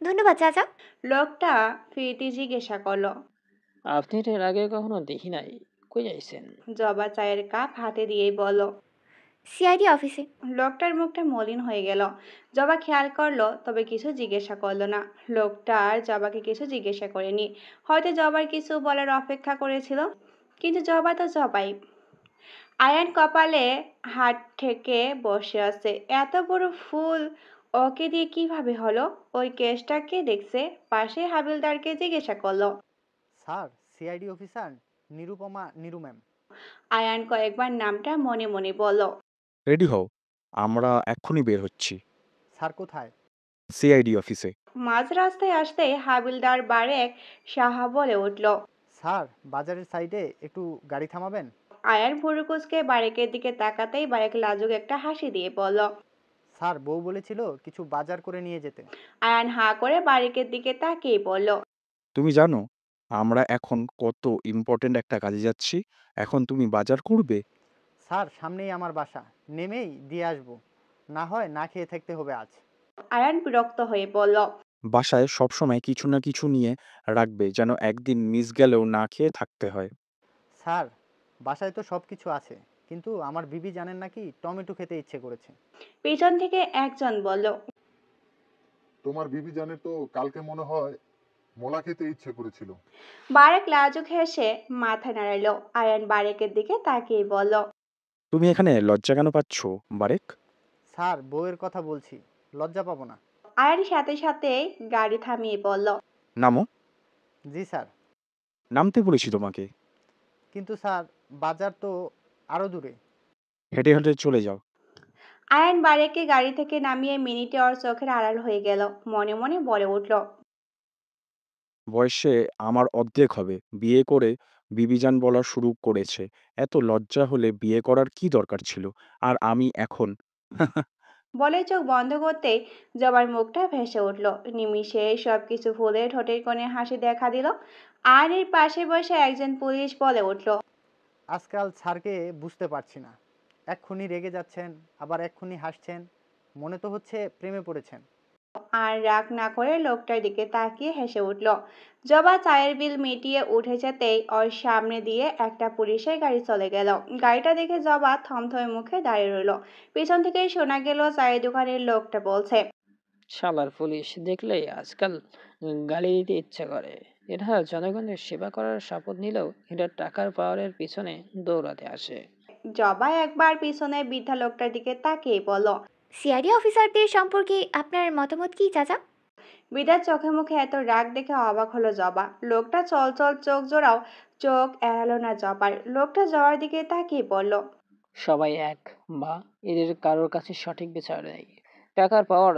ধন্যবাদ চাচা। লোকটা ফিরতি জিজ্ঞাসা করলো। আপনি তো এর আগে কখনো দেখি নাই, কই যাইছেন? জবা চায়ের কাপ হাতে দিয়েই বলল। সিআইডি অফিসে। লোকটার মুখটা মলিন হয়ে গেল। জবা খেয়াল করলো, তবে কিছু জিজ্ঞাসা করলো না। লোকটা আর জবাকে কিছু জিজ্ঞাসা করেনি, হয়তো জবার কিছু বলার অপেক্ষা করেছিল। কিন্তু জবা তো জবাই। আয়ান কপালে হাত থেকে বসে আছে। এত বড় ফুল ওকে দিয়ে কিভাবে হলো? ওই কেসটা কে দেখছে? পাশে হাবিলদারকে জিজ্ঞাসা করলো। স্যার, সিআইডি অফিসার নিরুপমা নিরু ম্যাম। আয়ান কয়েকবার নামটা মনে মনে বলল। রেডি হও, আমরা এক্ষুনি বের হচ্ছি। স্যার কোথায়? সিআইডি অফিসে। মাঝ রাস্তায় আসতে হাবিলদার বারেক সাহা বলে উঠল। স্যার, বাজারের সাইডে একটু গাড়ি থামাবেন? আয়ান ভুরু কুঁচকে বারেকের দিকে তাকাতেই বারেক লাজুক একটা হাসি দিয়ে বলল। স্যার, বউ বলেছিল কিছু বাজার করে নিয়ে যেতে। আয়ান হাঁ করে বারেকের দিকে তাকিয়ে বলল। তুমি জানো আমরা এখন কত ইম্পর্টেন্ট একটা কাজে যাচ্ছি? এখন তুমি বাজার করবে? স্যার, সামনেই আমার বাসা, নেমেই দিয়ে আসবো। না হয় না খেয়ে থাকতে হবে আজ। আয়ান বিরক্ত হয়ে বলল। বাসায় সবসময় কিছু না কিছু নিয়ে রাখবে, যেন একদিন মিস গেলেও না খেয়ে থাকতে হয়। স্যার, বাসায় তো সব কিছু আছে, কিন্তু আমার বিবি জানেন নাকি টমেটো খেতে ইচ্ছে করেছে। পেছন থেকে একজন বলল। তোমার বিবি জানে তো কালকে মনে হয় মোলা খেতে ইচ্ছে করেছিল। বারেক লাজুক হেসে মাথা নাড়ালো। আয়ান বারেকের দিকে তাকিয়ে বলল। তুমি এখানে লজ্জা কেন পাচ্ছ বারেক? স্যার, বউয়ের কথা বলছি, লজ্জা পাবো না। আয়ান সাথে সাথে গাড়ি থামিয়ে বলল। নামো। জি স্যার। নামতে বলেছি তোমাকে। কিন্তু স্যার, বাজার তো আরো দূরে। হেঁটে হেঁটে চলে যাও। আয়ান বারেককে গাড়ি থেকে নামিয়ে মিনিটে ওর চোখের আড়াল হয়ে গেল। মনে মনে বলে উঠল। বয়সে আমার অর্ধেক হবে, বিয়ে করে বিবিজান বলা শুরু করেছে। এত লজ্জা হলে বিয়ে করার কি দরকার ছিল? আর আমি এখন বলে চোখ বন্ধ করতেই জবার মুখটা ভেসে উঠল। নিমিষে সবকিছু ভুলে ঠোঁটের কোণে হাসি দেখা দিল। আর এর পাশে বসে একজন পুলিশ বলে উঠল। আজকাল স্যারকে বুঝতে পারছি না, এক্ষুনি রেগে যাচ্ছেন, আবার এক্ষুনি হাসছেন। মনে তো হচ্ছে প্রেমে পড়েছেন। আর রাগ না করে লোকটার দিকে তাকিয়ে হেসে উঠল। জবা চায়ের বিল মিটিয়ে উঠে যেতেই ওর সামনে দিয়ে একটা পুলিশের গাড়ি চলে গেল। গাড়িটা দেখে জবা থমথমে মুখে দাঁড়িয়ে রইল। পেছন থেকেই শোনা গেল চায়ের দোকানের লোকটা বলছে। শালার পুলিশ দেখলেই আজকাল গালি দিতে ইচ্ছে করে। এরা জনগণের সেবা করার শপথ নিলেও এটা টাকার পাওয়ারের পিছনে দৌড়াতে আসে। জবা একবার পিছনে বৃদ্ধা লোকটার দিকে তাকিয়ে বলল। সিআইডি অফিসারদের সম্পর্কে আপনার মতামত কি চাচা? বৃদ্ধার চোখে মুখে এত রাগ দেখে অবাক হলো জবা। লোকটা চলচল চোখ জোড়াও চোখ এড়ালো না জবার। লোকটা জবার দিকে তাকিয়ে বলল। সবাই এক, বা এদের কারোর কাছে সঠিক বিচার নেই। টাকার পাওয়ার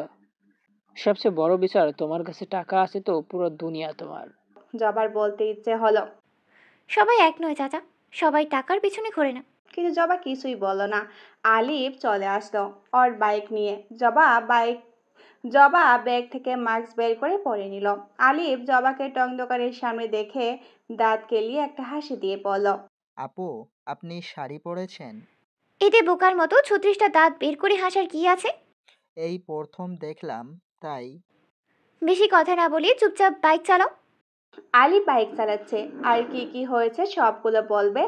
সবচেয়ে বড় বিচার। তোমার কাছে টাকা আছে তো পুরো দুনিয়া তোমার। জবার বলতে ইচ্ছে হলো। সবাই এক নয় চাচা, সবাই টাকার পিছনে ঘোরে না। কিন্তু জবা কিছুই বলল না। আলিফ চলে আসলো ওর বাইক নিয়ে। জবা ব্যাগ থেকে মাস্ক বের করে পরে নিল। আলিফ জবাকে টং দোকানের সামনে দেখে দাঁত কেলিয়ে একটা হাসি দিয়ে বলল। আপু, আপনি শাড়ি পরেছেন? এতে বোকার মতো ৩৬টা দাঁত বের করে হাসার কি আছে? এই প্রথম দেখলাম, তাই। বেশি কথা না বলে চুপচাপ বাইক চালাও। আলিফ বাইক চালাচ্ছে, আর কি কি হয়েছে সবগুলো বলবে।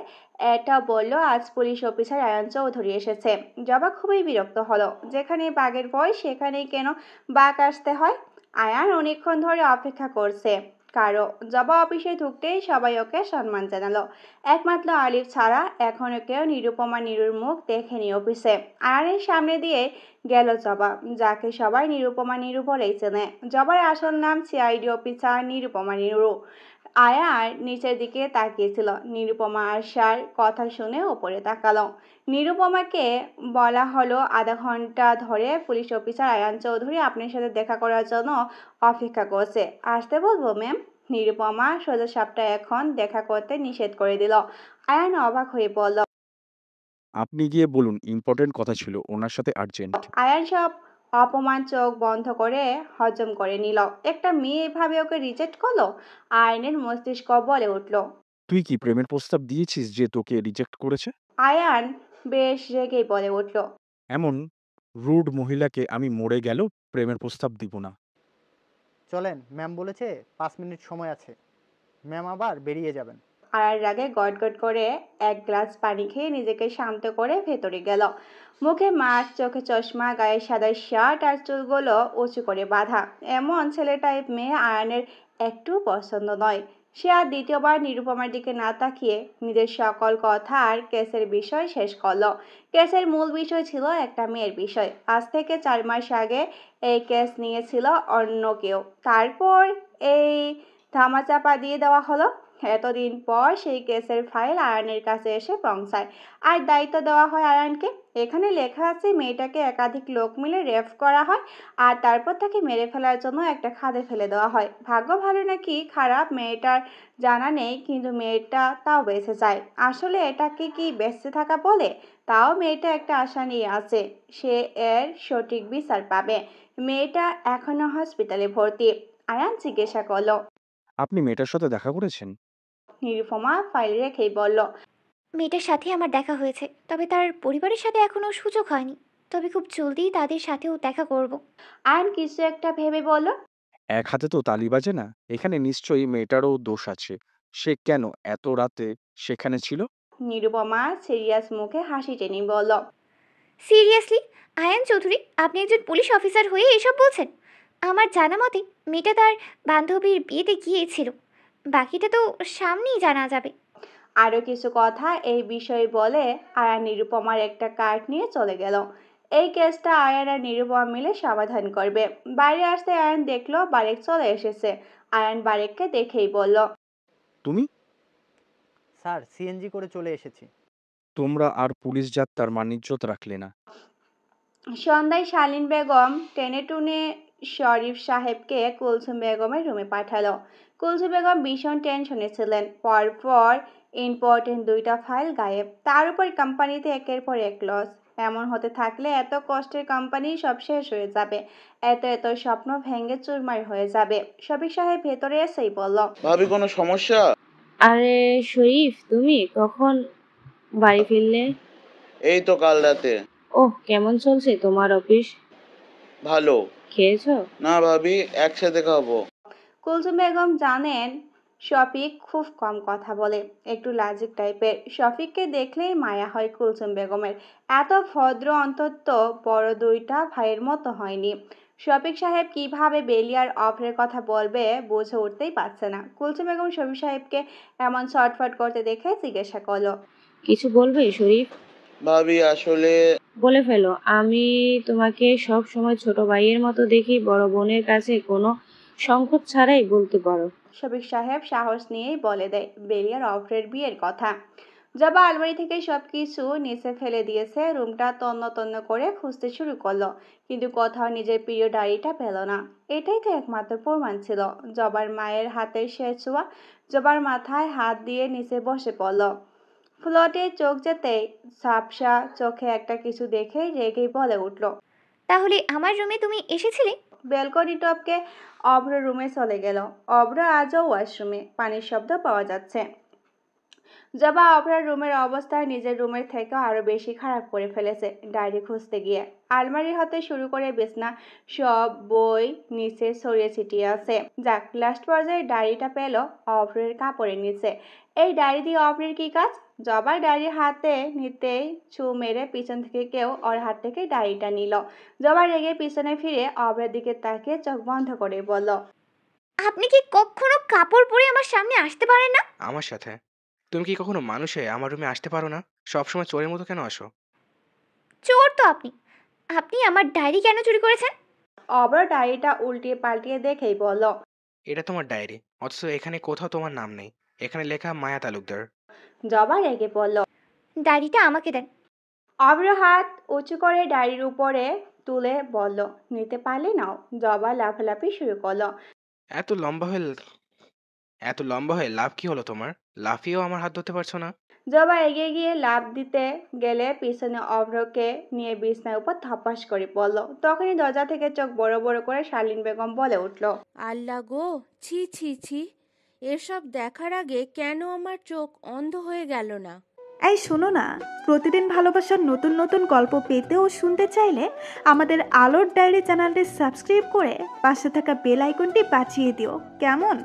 এটা বলল আজ পুলিশ অফিসার আয়ান চৌধুরী এসেছে। জবা খুবই বিরক্ত হলো। যেখানে বাঘের ভয় সেখানেই কেন বাঘ আসতে হয়? আয়ান অনেকক্ষণ ধরে অপেক্ষা করছে কারো। জবা অফিসে ঢুকতেই সবাই ওকে সম্মান জানালো। একমাত্র আলিফ ছাড়া এখনো কেউ নিরুপমা নিরুর মুখ দেখেনি অফিসে। আয়ানের সামনে দিয়ে গেল জবা, যাকে সবাই নিরুপমা নিরু বলেই চেনে। জবার আসল নাম সিআইডি অফিসার নিরুপমা নিরু। আয়ার নিচের দিকে তাকিয়েছিল। নিরুপমা আসার কথা শুনে ওপরে তাকালো। নিরুপমাকে বলা হলো ১/২ ঘন্টা ধরে পুলিশ অফিসার আয়ান চৌধুরী আপনার সাথে দেখা করার জন্য অপেক্ষা করছে। আসতে বলবো ম্যাম? নিরুপমা সোজা সাপটা এখন দেখা করতে নিষেধ করে দিল। আয়ান অবাক হয়ে বলল। আপনি গিয়ে বলুন ইম্পর্টেন্ট কথা ছিল, ওনার সাথে আর্জেন্ট। আয়ান সব অপমান চোখ বন্ধ করে হজম করে নিল। একটা মেয়ে এভাবে ওকে রিজেক্ট করলো। আয়নের মস্তিষ্ক বলে উঠল। তুই কি প্রেমের প্রস্তাব দিয়েছিস যে তোকে রিজেক্ট করেছে? আয়ান বেশ রেগেই বলে উঠল। এমন রুড মহিলাকে আমি মরে গেলেও প্রেমের প্রস্তাব দিব না। চলেন, ম্যাম বলেছে 5 মিনিট সময় আছে, ম্যাম আবার বেরিয়ে যাবেন। আয়ার রাগে গটগট করে এক গ্লাস পানি খেয়ে নিজেকে শান্ত করে ভেতরে গেল। মুখে মাস্ক, চোখে চশমা, গায়ে সাদা শার্ট আর চুলগুলো উঁচু করে বাঁধা। এমন ছেলে টাইপ মেয়ে আয়নের একটু পছন্দ নয়। সে আর দ্বিতীয়বার নিরুপমার দিকে না তাকিয়ে নিজের সকল কথা আর কেসের বিষয় শেষ করলো। কেসের মূল বিষয় ছিল একটা মেয়ের বিষয়। আজ থেকে 4 মাস আগে এই কেস নিয়েছিল অন্য কেউ, তারপর এই ধামাচাপা দিয়ে দেওয়া হলো। এতদিন পর সেই কেসের ফাইল আয়ানের কাছে এসে পৌঁছায়, আর দায়িত্ব দেওয়া হয় আয়ানকে। এখানে লেখা আছে মেয়েটাকে একাধিক লোক মিলে রেপ করা হয়, আর তারপর তাকে মেরে ফেলার জন্য একটা খাদে ফেলে দেওয়া হয়। ভাগ্য ভালো নাকি খারাপ মেয়েটার জানা নেই, কিন্তু মেয়েটা তাও বেঁচে যায়। আসলে এটাকে কি বেঁচে থাকা বলে? তাও মেয়েটা একটা আশা নিয়ে আছে, সে এর সঠিক বিচার পাবে। মেয়েটা এখনো হসপিটালে ভর্তি। আয়ান জিজ্ঞাসা করলো। আপনি মেয়েটার সাথে দেখা করেছেন? নিরুপমা ফাইল রেখেই বলল। মেয়েটার সাথে আমার দেখা হয়েছে, তবে তার পরিবারের সাথে এখনও সুযোগ হয়নি। তবে খুব জলদিই তাদের সাথেও দেখা করব। আয়ন কিছু একটা ভেবে বলল। এক হাতে তো তালি বাজে না। এখানে নিশ্চয়ই মেয়েটারও দোষ আছে। সে কেন এত রাতে সেখানে ছিল? নিরুপমা সিরিয়াস মুখে হাসি টেনে বলল। সিরিয়াসলি আয়ান চৌধুরী, আপনি একজন পুলিশ অফিসার হয়ে এসব বলছেন? আমার জানা মতে মেয়েটা তার বান্ধবীর বিয়েতে গিয়েছিল, বাকিটা তো সামনেই জানা যাবে। আরও কিছু কথা এই বিষয়ে বলে আয়ান নিরুপমার একটা কার্ড নিয়ে চলে গেল। এই কেসটা আয়ান আর নিরুপমা মিলে সমাধান করবে। বাইরে আসতে আয়ান দেখলো বারেক চলে এসেছে। আয়ান বারেককে দেখেই বলল। তুমি? স্যার, সিএনজি করে চলে এসেছি। তোমরা আর পুলিশ জাত তার মানিজ্যত রাখলে না। সন্ধ্যায় শালীন বেগম টেনে টুনে শরীফ সাহেবকে কুলসুম বেগমের রুমে পাঠালো। কুলসুম বেগম ভীষণ টেনশনে ছিলেন। পরপর ইম্পর্টেন্ট 2টা ফাইল গায়েব, তার উপর কোম্পানিতে একের পর এক লস। এমন হতে থাকলে এত কষ্টের কোম্পানি সব শেষ হয়ে যাবে। এত এত স্বপ্ন ভেঙে চুরমার হয়ে যাবে। শফিক সাহেব ভেতরে এসেই বলল। ভাবি, কোনো সমস্যা? আরে শরীফ, তুমি কখন বাড়ি ফিরলে? এই তো কাল রাতে। ওহ, কেমন চলছে তোমার অফিস? ভালো। খেয়েছো? না ভাবি, একসাথে খাবো। কুলসুম বেগম জানেন শফিক খুব কম কথা বলে, একটু লাজিক টাইপের। শফিককে দেখলেই মায়া হয় কুলসুম বেগমের। এত ভদ্র অন্তত বড় 2টা ভাইয়ের মতো হয়নি। শফিক সাহেব কিভাবে বেলিয়ার অফের কথা বলবে বুঝে উঠতেই পারছে না। কুলসুম বেগম শফিক সাহেবকে এমন ছটফট করতে দেখে জিজ্ঞাসা করলো। কিছু বলবে শরীফ? ভাবি আসলে বলে ফেলো। আমি তোমাকে সব সময় ছোট ভাইয়ের মতো দেখি, বড় বোনের কাছে কোনো সংকোচ ছাড়াই বলতে পারো। শফিক সাহেব সাহস নিয়েই বলে দেয় বেলিয়ার অফের বিয়ের কথা। জবা আলমারি থেকে সবকিছু নিচে ফেলে দিয়েছে। রুমটা তন্ন তন্ন করে খুঁজতে শুরু করলো, কিন্তু কোথাও নিজের প্রিয় ডায়েরিটা পেল না। এটাই তো একমাত্র প্রমাণ ছিল, জবার মায়ের হাতের শেষ ছোঁয়া। জবার মাথায় হাত দিয়ে নিচে বসে পড়ল। ফ্লোটে চোখ যেতেই ঝাপসা চোখে একটা কিছু দেখেই রেগেই বলে উঠল। তাহলে আমার রুমে তুমি এসেছিলে? ব্যালকনি টপকে অভ্র রুমে চলে গেল। অভ্র আজও ওয়াশরুমে, পানির শব্দ পাওয়া যাচ্ছে। জবা অভ্রার রুমের অবস্থা নিজের রুমের থেকেও আরো বেশি খারাপ করে ফেলেছে ডায়েরি খুঁজতে গিয়ে। আলমারি হতে শুরু করে বিছনা সব বই নিচে ছড়িয়ে ছিটিয়ে আছে। যাক, লাস্ট পর্যায়ে ডায়েরিটা পেল অভ্রের কাপড়ের নিচে। এই ডায়েরি দিয়ে অভ্রের কি কাজ? জবা ডায়েরি হাতে নিতেই ছু মেরে পিছন থেকে কেউ ওর হাত থেকে ডায়েরিটা নিল। জবা রেগে পিছনে ফিরে অভ্রের দিকে তাকিয়ে চোখ বন্ধ করে বলল। আপনি কি কখনো কাপড় পরে আমার সামনে আসতে পারেন না? আমার সাথে? তুমি কি কখনো মানুষ হয়ে আমার রুমে আসতে পারো না? সবসময় চোরের মতো কেন আসো? চোর তো আপনি। আপনি আমার ডায়েরি কেন চুরি করেছেন? অভ্র ডায়েরিটা উল্টিয়ে পাল্টিয়ে দেখেই বলল। এটা তোমার ডায়েরি, অথচ এখানে কোথাও তোমার নাম নেই। এখানে লেখা মায়া তালুকদার। জবা রেগে বলল। ডায়েরিটা আমাকে দেন। অভ্র হাত উঁচু করে ডায়েরির উপরে তুলে বলল, নিতে পারলে নাও। জবা লাফালাফি শুরু করলো। এত লম্বা হয়ে লাভ কি হলো তোমার? লাফিয়েও আমার হাত ধরতে পারছো না? জবা এগিয়ে গিয়ে লাফ দিতে গেলে পিছনে অভ্রকে নিয়ে বিছানার উপর ধপাস করে পড়ল। তখনই দরজা থেকে চোখ বড় বড় করে শালীন বেগম বলে উঠল, আল্লাহ গো, ছি ছি ছি, এসব দেখার আগে কেন আমার চোখ অন্ধ হয়ে গেল না? এই শোনো না, প্রতিদিন ভালোবাসার নতুন নতুন গল্প পেতে ও শুনতে চাইলে আমাদের আলোর ডায়েরি চ্যানেলটি সাবস্ক্রাইব করে পাশে থাকা বেল আইকনটি বাজিয়ে দিও, কেমন?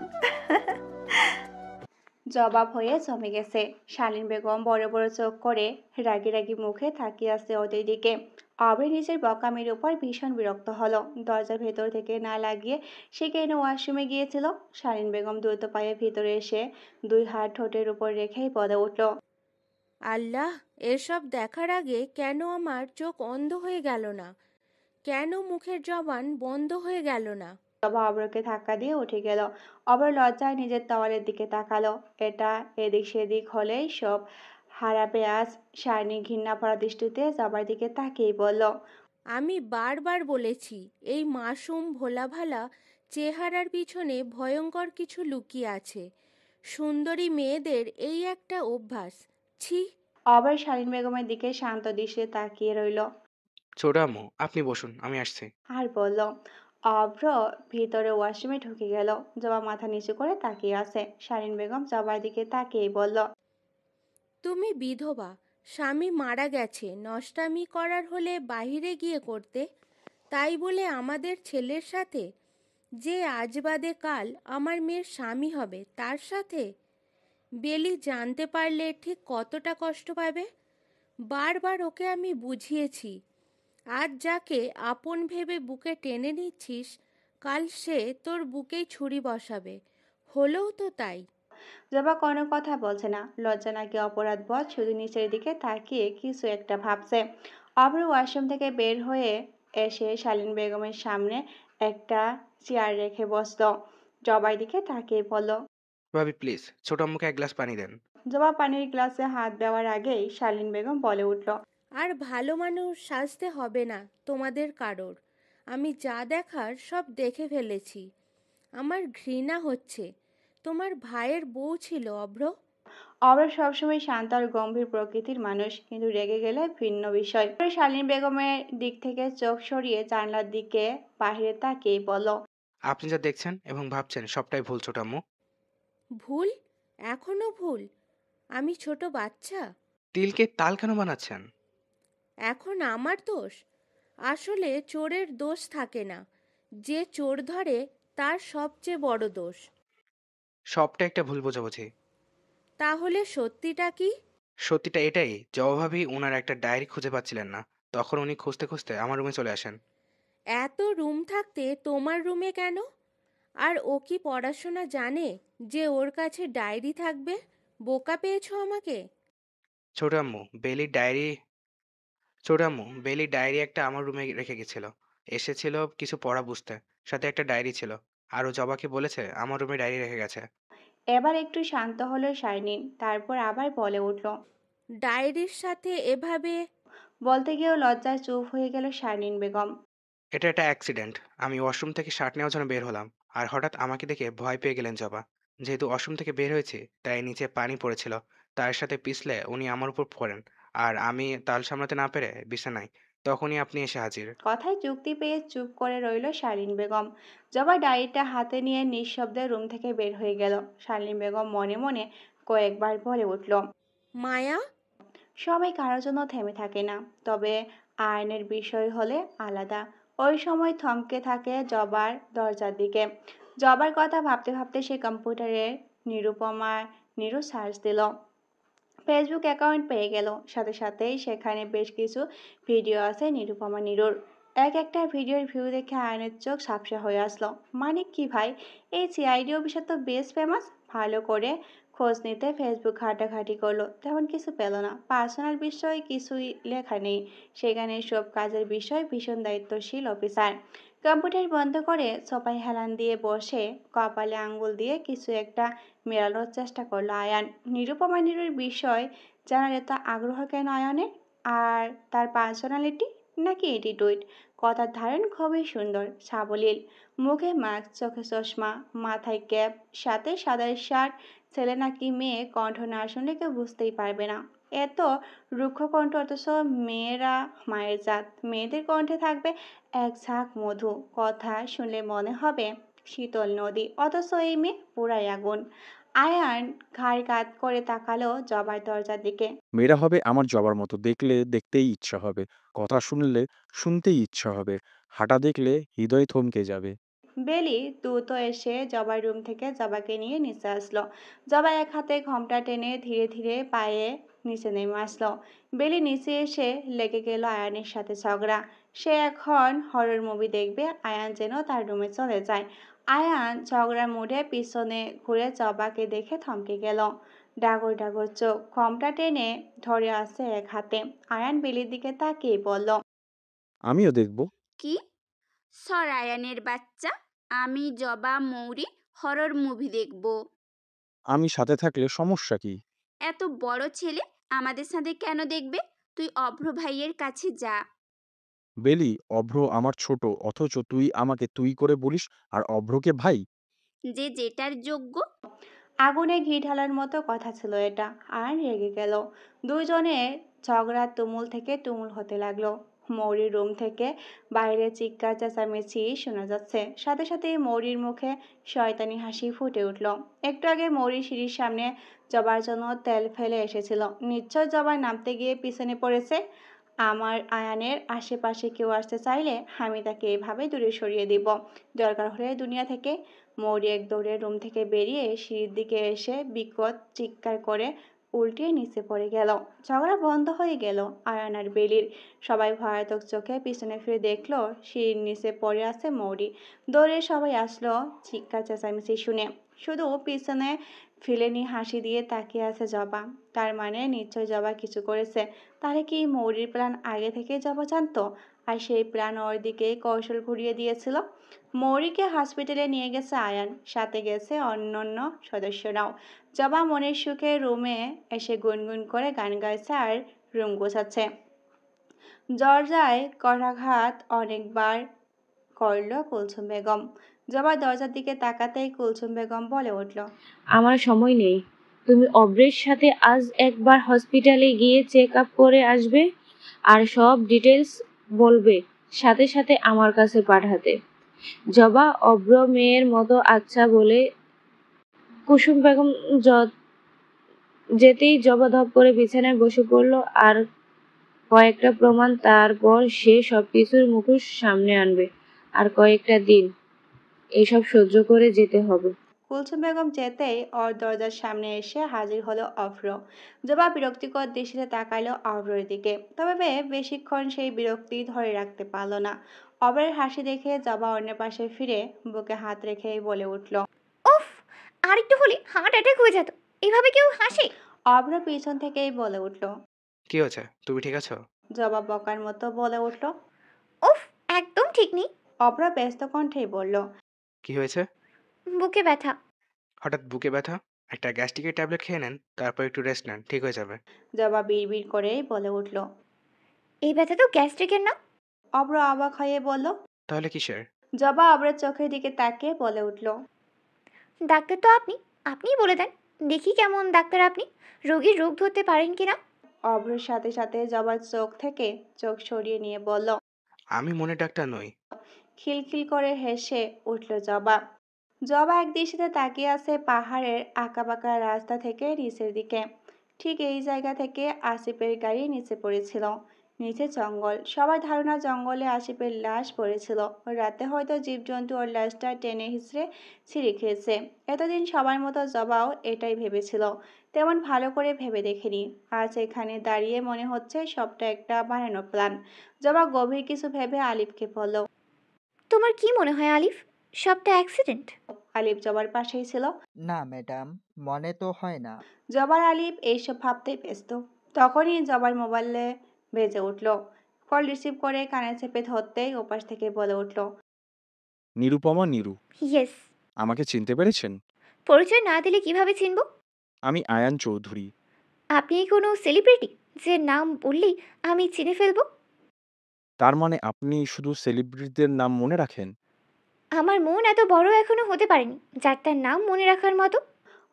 জবাব হয়ে জমে গেছে। শালীন বেগম বড় বড় চোখ করে রাগি রাগি মুখে তাকিয়ে আছে ওদের দিকে। অভয় নিজের বকামির উপর ভীষণ বিরক্ত হলো। দরজা ভেতর থেকে না লাগিয়ে সে কেন ওয়াশরুমে গিয়েছিল? শালীন বেগম দ্রুত পায়ে ভিতরে এসে 2 হাত ঠোঁটের উপর রেখেই বলে উঠল, আল্লাহ, এসব দেখার আগে কেন আমার চোখ অন্ধ হয়ে গেল না? কেন মুখের জবান বন্ধ হয়ে গেল না? জবা অভ্রকে ধাক্কা দিয়ে উঠে গেল। অভ্র লজ্জায় নিজের তোয়ালের দিকে তাকালো। এটা এদিক সেদিক হলেই সব হারাবে আজ। শালিনী ঘৃণা ভরা দৃষ্টিতে জবার দিকে তাকিয়ে বলল, আমি বারবার বলেছি, এই মাসুম ভোলাভালা চেহারার পিছনে ভয়ঙ্কর কিছু লুকিয়ে আছে। সুন্দরী মেয়েদের এই একটা অভ্যাস। ছি! অভ্র শালীন বেগমের দিকে শান্ত দৃষ্টিতে তাকিয়ে রইল ছোট আম্মু, আপনি বসুন, আমি আসছি। আর বলল। অভ্র ভিতরে ওয়াশরুমে ঢুকে গেল। জবা মাথা নিচু করে তাকিয়ে আছে। শালীন বেগম জবার দিকে তাকিয়ে বলল, তুমি বিধবা, স্বামী মারা গেছে, নষ্টামি করার হলে বাহিরে গিয়ে করতে। তাই বলে আমাদের ছেলের সাথে, যে আজ বাদে কাল আমার মেয়ের স্বামী হবে, তার সাথে? বেলি জানতে পারলে ঠিক কতটা কষ্ট পাবে। বারবার ওকে আমি বুঝিয়েছি, আজ যাকে আপন ভেবে বুকে টেনে নিচ্ছিস, কাল সে তোর বুকেই ছুরি বসাবে। হলেও তো তাই। জবা কোনো কথা বলছে না। লজ্জা নাকি অপরাধ বোধ, শুধু নিচের দিকে তাকিয়ে কিছু একটা ভাবছে। অভ্র ওয়াশরুম থেকে বের হয়ে এসে শালীন বেগমের সামনে একটা চেয়ার রেখে বসল। জবার দিকে তাকিয়ে বলল, ভাবি প্লিজ ছোট আম্মুকে 1 গ্লাস পানি দেন। জবা পানির গ্লাসে হাত দেওয়ার আগেই শালীন বেগম বলে উঠল, আর ভালো মানুষ সাজতে হবে না তোমাদের কারোর। আমি যা দেখার সব দেখে ফেলেছি। আমার ঘৃণা হচ্ছে। তোমার ভাইয়ের বউ ছিল অভ্র। অভ্র সবসময় শান্ত আর গম্ভীর প্রকৃতির মানুষ, কিন্তু রেগে গেলে ভিন্ন বিষয়। শালীন বেগমের দিক থেকে চোখ সরিয়ে জানলার দিকে বাহিরে তাকিয়ে বলল, আপনি যা দেখছেন এবং ভাবছেন সবটাই ভুল ছোট আম্মু। ভুল? এখনো ভুল? আমি ছোট বাচ্চা? তিলকে তাল কেন বানাচ্ছেন? এখন আমার দোষ? আসলে চোরের দোষ থাকে না, যে চোর ধরে তার সবচেয়ে বড় দোষ। সবটা একটা ভুল বোঝাবুঝি। তাহলে সত্যিটা কি? সত্যিটা এটাই, জবা ভাবি ওনার একটা ডায়েরি খুঁজে পাচ্ছিলেন না, তখন উনি খুঁজতে খুঁজতে আমার রুমে চলে আসেন। এত রুম থাকতে তোমার রুমে কেন? আর ও কি পড়াশোনা জানে যে ওর কাছে ডায়েরি থাকবে? বোকা পেয়েছো আমাকে? ছোট আম্মু বেলি ডায়েরি একটা আমার রুমে রেখে গেছিল। এসেছিল কিছু পড়া বুঝতে, সাথে একটা ডায়েরি ছিল। আর ও জবাকে বলেছে আমার রুমে ডায়েরি রেখে গেছে। এবার একটু শান্ত হলো শারনীন, তারপর আবার বলে উঠল, ডায়েরির সাথে এভাবে? বলতে গিয়েও লজ্জায় চুপ হয়ে গেল শারনীন বেগম। এটা একটা অ্যাক্সিডেন্ট। আমি ওয়াশরুম থেকে শার্ট নেওয়ার জন্য বের হলাম, আর হঠাৎ আমাকে দেখে ভয় পেয়ে গেলেন জবা। যেহেতু ওয়াশরুম থেকে বের হয়েছি, তাই নিচে পানি পড়েছিল। তার সাথে পিছলে উনি আমার উপর পড়েন, আর আমি তাল সামলাতে না পেরে বিছানায়। তখনই আপনি এসে হাজির। কথায় যুক্তি পেয়ে চুপ করে রইল শালীন বেগম। জবা ডায়েরিটা হাতে নিয়ে নিঃশব্দে রুম থেকে বের হয়ে গেল। শালীন বেগম মনে মনে কয়েকবার বলে উঠল, মায়া? সবাই কারোর জন্য থেমে থাকে না, তবে আয়নের বিষয় হলে আলাদা। ওই সময় থমকে থাকে জবার দরজার দিকে। জবার কথা ভাবতে ভাবতে সে কম্পিউটারে নিরুপমা নিরু সার্চ দিল। ফেসবুক অ্যাকাউন্ট পেয়ে গেল। সাথে সাথেই সেখানে বেশ কিছু ভিডিও আছে নিরুপমা নিরুর। একটা ভিডিওর ভিউ দেখে আয়নের চোখ ঝাপসা হয়ে আসলো। মানে কি ভাই, এই সিআইডি অফিসার তো বেশ ফেমাস। ভালো করে খোঁজ নিতে ফেসবুক ঘাটাঘাটি করলো, তেমন কিছু পেল না। পার্সোনাল বিষয় কিছুই লেখা নেই সেখানে। সব কাজের বিষয় ভীষণ দায়িত্বশীল অফিসার। কম্পিউটার বন্ধ করে সোফায় হেলান দিয়ে বসে কপালে আঙ্গুল দিয়ে কিছু একটা মেলানোর চেষ্টা করলো আয়ান। নিরুপমা নিরুর বিষয় জানার এত আগ্রহ কেন আয়নের? আর তার পার্সোনালিটি নাকি অ্যাটিটিউড? কথার ধারণ খুবই সুন্দর, সাবলীল। মুখে মাস্ক, চোখে চশমা, মাথায় ক্যাপ, সাথে সাদা শার্ট, ছেলে নাকি মেয়ে কণ্ঠ না শুনলে কেউ বুঝতেই পারবে না। এত রুক্ষ কণ্ঠ, অথচ মেয়েরা মায়ের জাত। মেয়েদের কণ্ঠে থাকবে এক ঝাঁক মধু, কথা শুনলে মনে হবে শীতল নদী, অথচ এই মেয়ে পুরাই আগুন। আয়ান ঘাড় কাত করে তাকালো জবার দরজার দিকে। মেয়েরা হবে আমার জবার মতো, দেখলে দেখতেই ইচ্ছা হবে, কথা শুনলে শুনতেই ইচ্ছা হবে, হাঁটা দেখলে হৃদয় থমকে যাবে। বেলি দ্রুত এসে জবার রুম থেকে জবাকে নিয়ে নিচে আসলো। জবা এক হাতে ঘোমটা টেনে ধীরে ধীরে পায়ে নিচে নেমে আসলো। বেলি নিচে এসে লেগে গেল আয়ানের সাথে ঝগড়া। সে এখন হরর মুভি দেখবে, আয়ান যেন তার রুমে চলে যায়। আয়ান ঝগড়ার মুডে পিছনে ঘুরে জবাকে দেখে থমকে গেল। ডাগর ডাগর চোখ, ঘোমটা টেনে ধরে আছে এক হাতে। আয়ান বেলির দিকে তাকিয়ে বলল, আমিও দেখব। কি? সর আয়ানের বাচ্চা, আমি জবা মৌরি হরর মুভি দেখব? আমি সাথে থাকলে সমস্যা কি? এত বড় ছেলে আমাদের সাথে কেন দেখবে? তুই অভ্র ভাইয়ের কাছে যা। বেলি, অভ্র আমার ছোট, অথচ তুই আমাকে তুই করে বলিস, আর অভ্রকে ভাই। যে যেটার যোগ্য। আগুনে ঘি ঢালার মতো কথা ছিল এটা। আর রেগে গেল। দুজনের ঝগড়ার তুমুল থেকে তুমুল হতে লাগলো। মৌরির রুম থেকে বাইরে চিৎকার চেঁচামেচি শোনা যাচ্ছে। সাথে সাথে মৌরির মুখে শয়তানি হাসি ফুটে উঠল। একটু আগে মৌরি সিঁড়ির সামনে জবার জন্য তেল ফেলে এসেছিল। নিশ্চয় জবার নামতে গিয়ে পিছনে পড়েছে। আমার আয়ানের আশেপাশে কেউ আসতে চাইলে আমি তাকে এভাবে দূরে সরিয়ে দিব, দরকার হলে দুনিয়া থেকে। মৌরি এক দৌড়ে রুম থেকে বেরিয়ে সিঁড়ির দিকে এসে বিকট চিৎকার করে উল্টিয়ে নিচে পড়ে গেল। ঝগড়া বন্ধ হয়ে গেল আয়ান আর বেলির। সবাই ভয়াতক চোখে পিছনে ফিরে দেখলো সিঁড়ির নিচে পড়ে আছে মৌরি। দৌড়ে সবাই আসলো চিৎকার চেঁচামেচি শুনে। শুধু পিছনে ফিলেনি হাসি দিয়ে তাকিয়ে আছে জবা। তার মানে নিশ্চয় জবা কিছু করেছে। তাহলে কি মৌরির প্ল্যান আগে থেকে জবা জানতো, আর সেই প্ল্যান ওর দিকে কৌশল ঘুরিয়ে দিয়েছিল? মৌরিকে হসপিটালে নিয়ে গেছে আয়ান, সাথে গেছে অন্যান্য সদস্যরাও। জবা মনের সুখে রুমে এসে গুনগুন করে গান গাইছে আর রুম গোছাচ্ছে। দরজায় করাঘাত অনেকবার করল কুলসুম বেগম। জবা দরজার দিকে তাকাতেই কুলসুম বেগম বলে উঠল, আমার সময় নেই। তুমি অব্রের সাথে আজ একবার হসপিটালে গিয়ে চেক আপ করে আসবে, আর সব ডিটেলস বলবে, সাথে সাথে আমার কাছে পাঠাতে। জবা অব্র মেয়ের মতো আচ্ছা বলে কুসুম বেগম যেতেই জবা ধপ করে বিছানায় বসে পড়লো আর কয়েকটা প্রমাণ, তারপর সে সবকিছুর মুখোশ সামনে আনবে। আর কয়েকটা দিন এসব সহ্য করে যেতে হবে। কুলসুম বেগম যেতেই ওর দরজার সামনে এসে হাজির হলো অভ্র। জবা বিরক্তিকর দৃষ্টিতে তাকালো অভ্রের দিকে, তবে বেশিক্ষণ সেই বিরক্তি ধরে রাখতে পারল না। অভ্রের হাসি দেখে জবা অন্যের পাশে ফিরে বুকে হাত রেখেই বলে উঠল, উফ, আর একটু হলে হার্ট অ্যাটাক হয়ে যেত। এভাবে কেউ হাসে? অভ্র পিছন থেকেই বলে উঠল। কি হয়েছে, তুমি ঠিক আছো? জবা বকার মতো বলে উঠল, উফ, একদম ঠিক নেই। অভ্র ব্যস্ত কণ্ঠেই বলল, কি হয়েছে? বুকে ব্যথা। হঠাৎ বুকে ব্যথা? একটা গ্যাস্ট্রিকের ট্যাবলেট খেয়ে নেন, তারপর একটু রেস্ট নেন, ঠিক হয়ে যাবে। জবা বিড়বিড় করেই বলে উঠল। এই ব্যথা তো গ্যাস্ট্রিকের না। অভ্র অবাক হয়ে বলল, তাহলে কিসের? জবা অভ্রের চোখের দিকে তাকিয়ে বলে উঠল, ডাক্তার তো আপনিই বলে দেন, দেখি কেমন ডাক্তার আপনি, রোগীর রোগ ধরতে পারেন কিনা। অভ্রের সাথে সাথে জবার চোখ থেকে চোখ সরিয়ে নিয়ে বলল, আমি মনের ডাক্তার নই। খিলখিল করে হেসে উঠল জবা। জবা একদৃষ্টিতে তাকিয়ে আছে পাহাড়ের আঁকাবাঁকা রাস্তা থেকে নিচের দিকে। ঠিক এই জায়গা থেকে আসিফের গাড়ি নিচে পড়েছিল। নিচে জঙ্গল, সবার ধারণা জঙ্গলে আসিফের লাশ পড়েছিল। রাতে হয়তো জীবজন্তু ওর লাশটা টেনে হিঁচড়ে ছিঁড়ে খেয়েছে। এতদিন সবার মতো জবাও এটাই ভেবেছিল, তেমন ভালো করে ভেবে দেখেনি। আজ এখানে দাঁড়িয়ে মনে হচ্ছে সবটা একটা বানানো প্ল্যান। জবা গভীর কিছু ভেবে আলিফকে বলল, তোমার কি মনে হয় আলিফ, সবটা অ্যাক্সিডেন্ট? আলিফ জবার পাশেই ছিল। না ম্যাডাম, মনে তো হয় না। জবার আলিফ এইসব ভাবতেই ব্যস্ত। তখনই জবার মোবাইলে বেজে উঠল। কল রিসিভ করে কানে চেপে ধরতেই ওপাশ থেকে বলে উঠল, নিরুপমা নিরু, ইয়েস। আমাকে চিনতে পেরেছেন? পরিচয় না দিলে কিভাবে চিনব? আমি আয়ান চৌধুরী। আপনি কি কোনো সেলিব্রিটি যে নাম বললেই আমি চিনে ফেলবো? তার মানে আপনি শুধু সেলিব্রিটিদের নাম মনে রাখেন? আমার মন এত বড় এখনো হতে পারেনি যার তার নাম মনে রাখার মতো।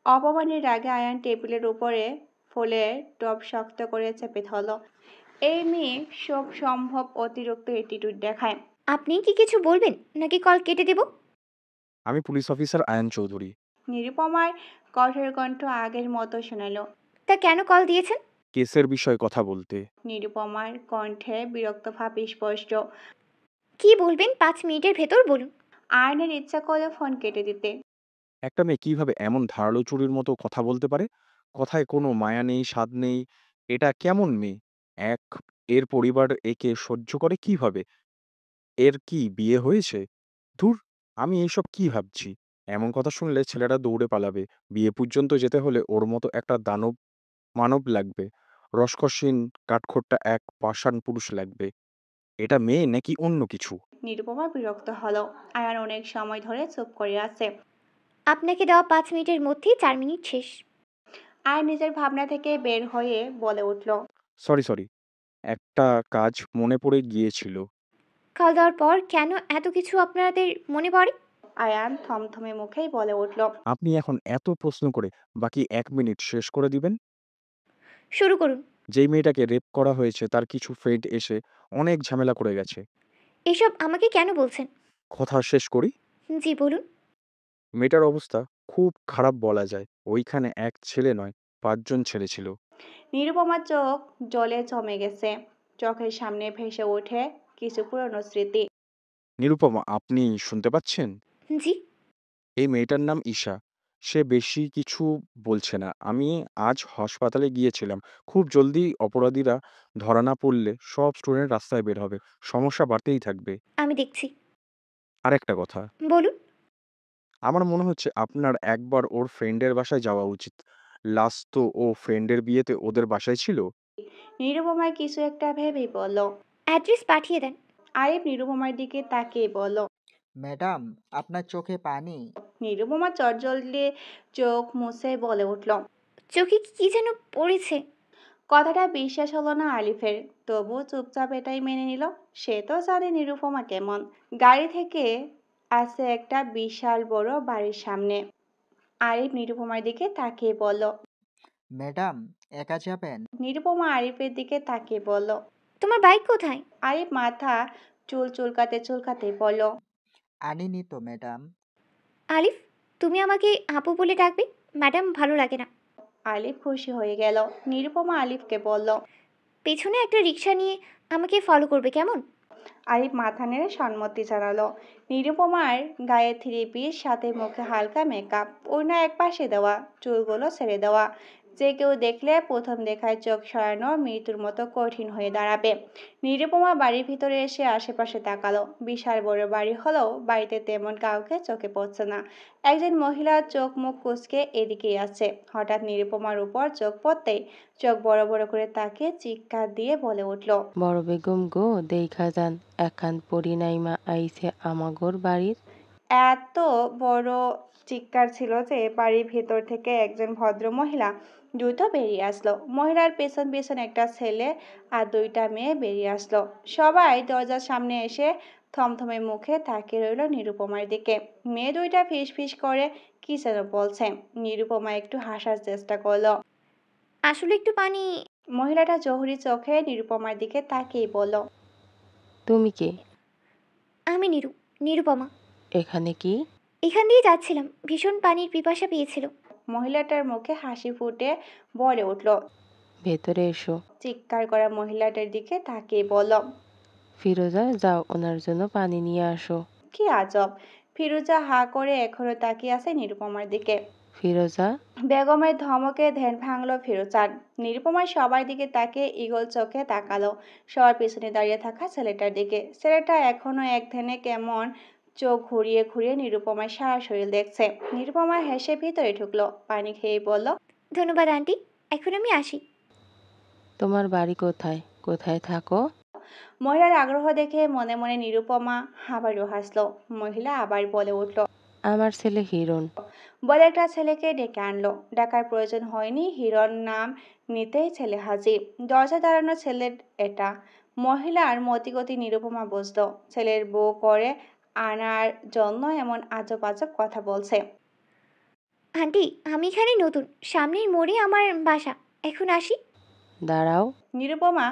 অপমানের রাগে আয়ান টেবিলের উপরে ফুলের টব শক্ত করে চেপে ধরল। এই মেয়ে সব সম্ভব অতিরিক্ত অ্যাটিটিউড দেখায়। আপনি কি কিছু বলবেন নাকি কল কেটে দেব? আমি পুলিশ অফিসার আয়ান চৌধুরী। নিরুপমার কঠোর কণ্ঠ আগের মতো শোনালো। তা কেন কল দিয়েছেন? কেসের বিষয়ে কথা বলতে। নিরুপমার কণ্ঠে বিরক্ত ভাব স্পষ্ট। কি বলবেন 5 মিনিটের ভেতর বলুন। আয়নের ইচ্ছা করলো ফোন কেটে দিতে। একটা মেয়ে কিভাবে এমন ধারালো চুরির মতো কথা বলতে পারে? কথায় কোনো মায়া নেই, স্বাদ নেই। এটা কেমন মেয়ে? এক এর পরিবার একে সহ্য করে কিভাবে? এর কি বিয়ে হয়েছে? ধুর! আমি এইসব কি ভাবছি? এমন কথা শুনলে ছেলেরা দৌড়ে পালাবে। বিয়ে পর্যন্ত যেতে হলে ওর মতো একটা মানব লাগবে। রসকসীন কাঠখোট্টা এক পাষাণ পুরুষ লাগবে। এটা মেয়ে নাকি অন্য কিছু? নিরুপমা বিরক্ত হলো। আয়ান অনেক সময় ধরে চুপ করে আছে। আপনাকে দেওয়া 5 মিনিটের মধ্যেই 4 মিনিট শেষ। আয়ান নিজের ভাবনা থেকে বের হয়ে বলে উঠল। সরি। একটা কাজ মনে পড়ে গিয়েছিল। কল দেওয়ার পর কেন এত কিছু আপনাদের মনে পড়ে? আয়ান থমথমে মুখেই বলে উঠল। আপনি এখন এত প্রশ্ন করে বাকি 1 মিনিট শেষ করে দিবেন? শুরু করুন। যেই মেয়েটাকে রেপ করা হয়েছে তার কিছু ফ্রেন্ড এসে অনেক ঝামেলা করে গেছে। এসব আমাকে কেন বলছেন? কথা শেষ করি। জি বলুন। মেয়েটার অবস্থা খুব খারাপ বলা যায়। ওইখানে এক ছেলে নয়, 5 জন ছেলে ছিল। নিরুপমার চোখ জলে জমে গেছে। চোখের সামনে ভেসে ওঠে কিছু পুরনো স্মৃতি। নিরুপমা, আপনি শুনতে পাচ্ছেন? জি। এই মেয়েটার নাম ঈশা। সে বেশি কিছু বলছে না। আমি আজ হাসপাতালে গিয়েছিলাম। খুব জলদি অপরাধীরা ধরা না পড়লে সব স্টুডেন্ট রাস্তায় বের হবে। সমস্যা বাড়তেই থাকবে। আমি দেখছি। আরেকটা কথা, বলুন। আমার মনে হচ্ছে আপনার একবার ওর ফ্রেন্ডের বাসায় যাওয়া উচিত। লাস্ট তো ও ফ্রেন্ডের বিয়েতে ওদের বাসায় ছিল। নিরুপমায় কিছু একটা ভেবেই বলল। অ্যাড্রেস পাঠিয়ে দেন। আরিফ নিরুপমার দিকে তাকিয়ে বলল। ম্যাডাম, আপনার চোখে পানি। নিরুপমা চটজলদি চোখ মুছে বলে উঠল। চোখে কি যেন পড়েছে। কথাটা বিশ্বাস হলো না আলিফের। তবুও চুপচাপ এটাই মেনে নিল। সে তো জানে নিরুপমা কেমন। গাড়ি থেকে আসে একটা বিশাল বড় বাড়ির সামনে। আরিফ নিরুপমার দিকে তাকিয়ে বলল। ম্যাডাম, একা যাবেন? নিরুপমা আরিফের দিকে তাকিয়ে বলল। তোমার বাইক কোথায়? আরিফ মাথা চুলকাতে বলল। আনিনি তো ম্যাডাম। আলিফ, তুমি আমাকে আপু বলে ডাকবে। ম্যাডাম ভালো লাগে না। আলিফ খুশি হয়ে গেল। নিরুপমা আলিফকে বলল। পেছনে একটা রিক্সা নিয়ে আমাকে ফলো করবে কেমন? আরিফ মাথা নেড়ে সম্মতি জানালো। নিরুপমার গায়ে 3 পিস, সাথে মুখে হালকা মেকআপ, ওড়না একপাশে দেওয়া, চুলগুলো ছেড়ে দেওয়া। যে কেউ দেখলে প্রথম দেখায় চোখ সরানো মৃত্যুর মতো কঠিন হয়ে দাঁড়াবে। নিরুপমা বাড়ির ভিতরে এসে আশেপাশে তাকালো। বিশাল বড় বাড়ি হলেও বাড়িতে তেমন কাউকে চোখে পড়ছে না। একজন মহিলা চোখ মুখ কুঁচকে এদিকেই আছে। হঠাৎ নিরুপমার উপর চোখ পড়তেই চোখ বড় বড় করে তাকিয়ে চিৎকার দিয়ে বলে উঠল। বড় বেগম গো, দেইখা যান, এখান পরিনাইমা আইছে আমাগোর বাড়ির। এত বড় চিৎকার ছিল যে বাড়ির ভেতর থেকে একজন ভদ্র মহিলা দ্রুত বেরিয়ে আসলো। মহিলার পেছন পেছন একটা ছেলে আর 2টা মেয়ে বেরিয়ে আসলো। সবাই দরজার সামনে এসে থমথমে মুখে তাকিয়ে রইল নিরুপমার দিকে। মেয়ে 2টা ফিস ফিস করে কি যেন বলছে। নিরুপমা একটু হাসার চেষ্টা করলো। আসলে একটু পানি। মহিলাটা জহুরি চোখে নিরুপমার দিকে তাকিয়ে বলল। তুমি কে? আমি নিরুপমা। এখানে কি? এখান দিয়ে যাচ্ছিলাম, ভীষণ পানির পিপাসা পেয়েছিল। মহিলাটার মুখে হাসি ফুটে বলে উঠল। ভেতরে এসো। চিৎকার করা মহিলাটার দিকে তাকিয়ে বলল। ফিরোজা, যাও ওনার জন্য পানি নিয়ে আসো। কি আজব! ফিরোজা হা করে এখনো তাকিয়ে আছে নিরুপমার দিকে। ফিরোজা। বেগমের ধমকে ধ্যান ভাঙলো ফিরোজার। নিরুপমা সবার দিকে তাকিয়ে ঈগল চোখে তাকালো সবার পিছনে দাঁড়িয়ে থাকা ছেলেটার দিকে। ছেলেটা এখনো এক ধ্যানে কেমন চোখ ঘুরিয়ে ঘুরিয়ে নিরুপমার সারা শরীর দেখছে। নিরুপমা হেসে ভিতরে ঢুকলো। পানি খেয়ে বলল। ধন্যবাদ আন্টি, এখন আমি আসি। তোমার বাড়ি কোথায়? কোথায় থাকো? মহিলার আগ্রহ দেখে মনে মনে নিরুপমা আবারও হাসলো। মহিলা আবার বলে উঠল। আমার ছেলে হিরণ। বলে একটা ছেলেকে ডেকে আনলো। ডাকার প্রয়োজন হয়নি, হিরণ নাম নিতেই ছেলে হাজির। দরজা দাঁড়ানো ছেলের এটা। মহিলার মতিগতি নিরুপমা বুঝলো। ছেলের বউ করে আনার জন্য এমন আজব আজব কথা বলছে। আন্টি, আমি এখানে নতুন, সামনের মোড়ে আমার বাসা। এখন আসি। দাঁড়াও। নিরুপমা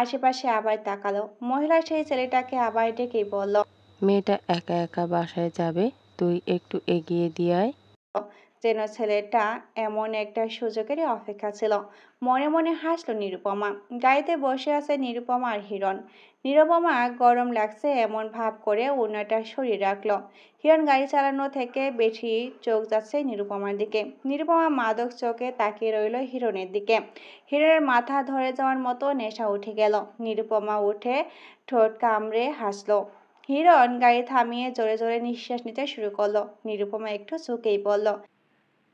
আশেপাশে আবার তাকালো। মহিলা সেই ছেলেটাকে আবার ডেকেই বলল, মেয়েটা একা একা বাসায় যাবে, তুই একটু এগিয়ে দিয়ে আয়। যেন ছেলেটা এমন একটা সুযোগেরই অপেক্ষা ছিল। মনে মনে হাসলো নিরুপমা। গাড়িতে বসে আছে নিরুপমা আর হিরণ। নিরুপমা গরম লাগছে এমন ভাব করে ওড়নাটা সরিয়ে রাখলো। হিরণ গাড়ি চালানো থেকে বেশি চোখ যাচ্ছে নিরুপমার দিকে। নিরুপমা মাদক চোখে তাকিয়ে রইল হিরণের দিকে। হিরণের মাথা ধরে যাওয়ার মতো নেশা উঠে গেল। নিরুপমা উঠে ঠোঁট কামড়ে হাসলো। হিরণ গাড়ি থামিয়ে জোরে জোরে নিঃশ্বাস নিতে শুরু করলো। নিরুপমা একটু চুকেই বলল,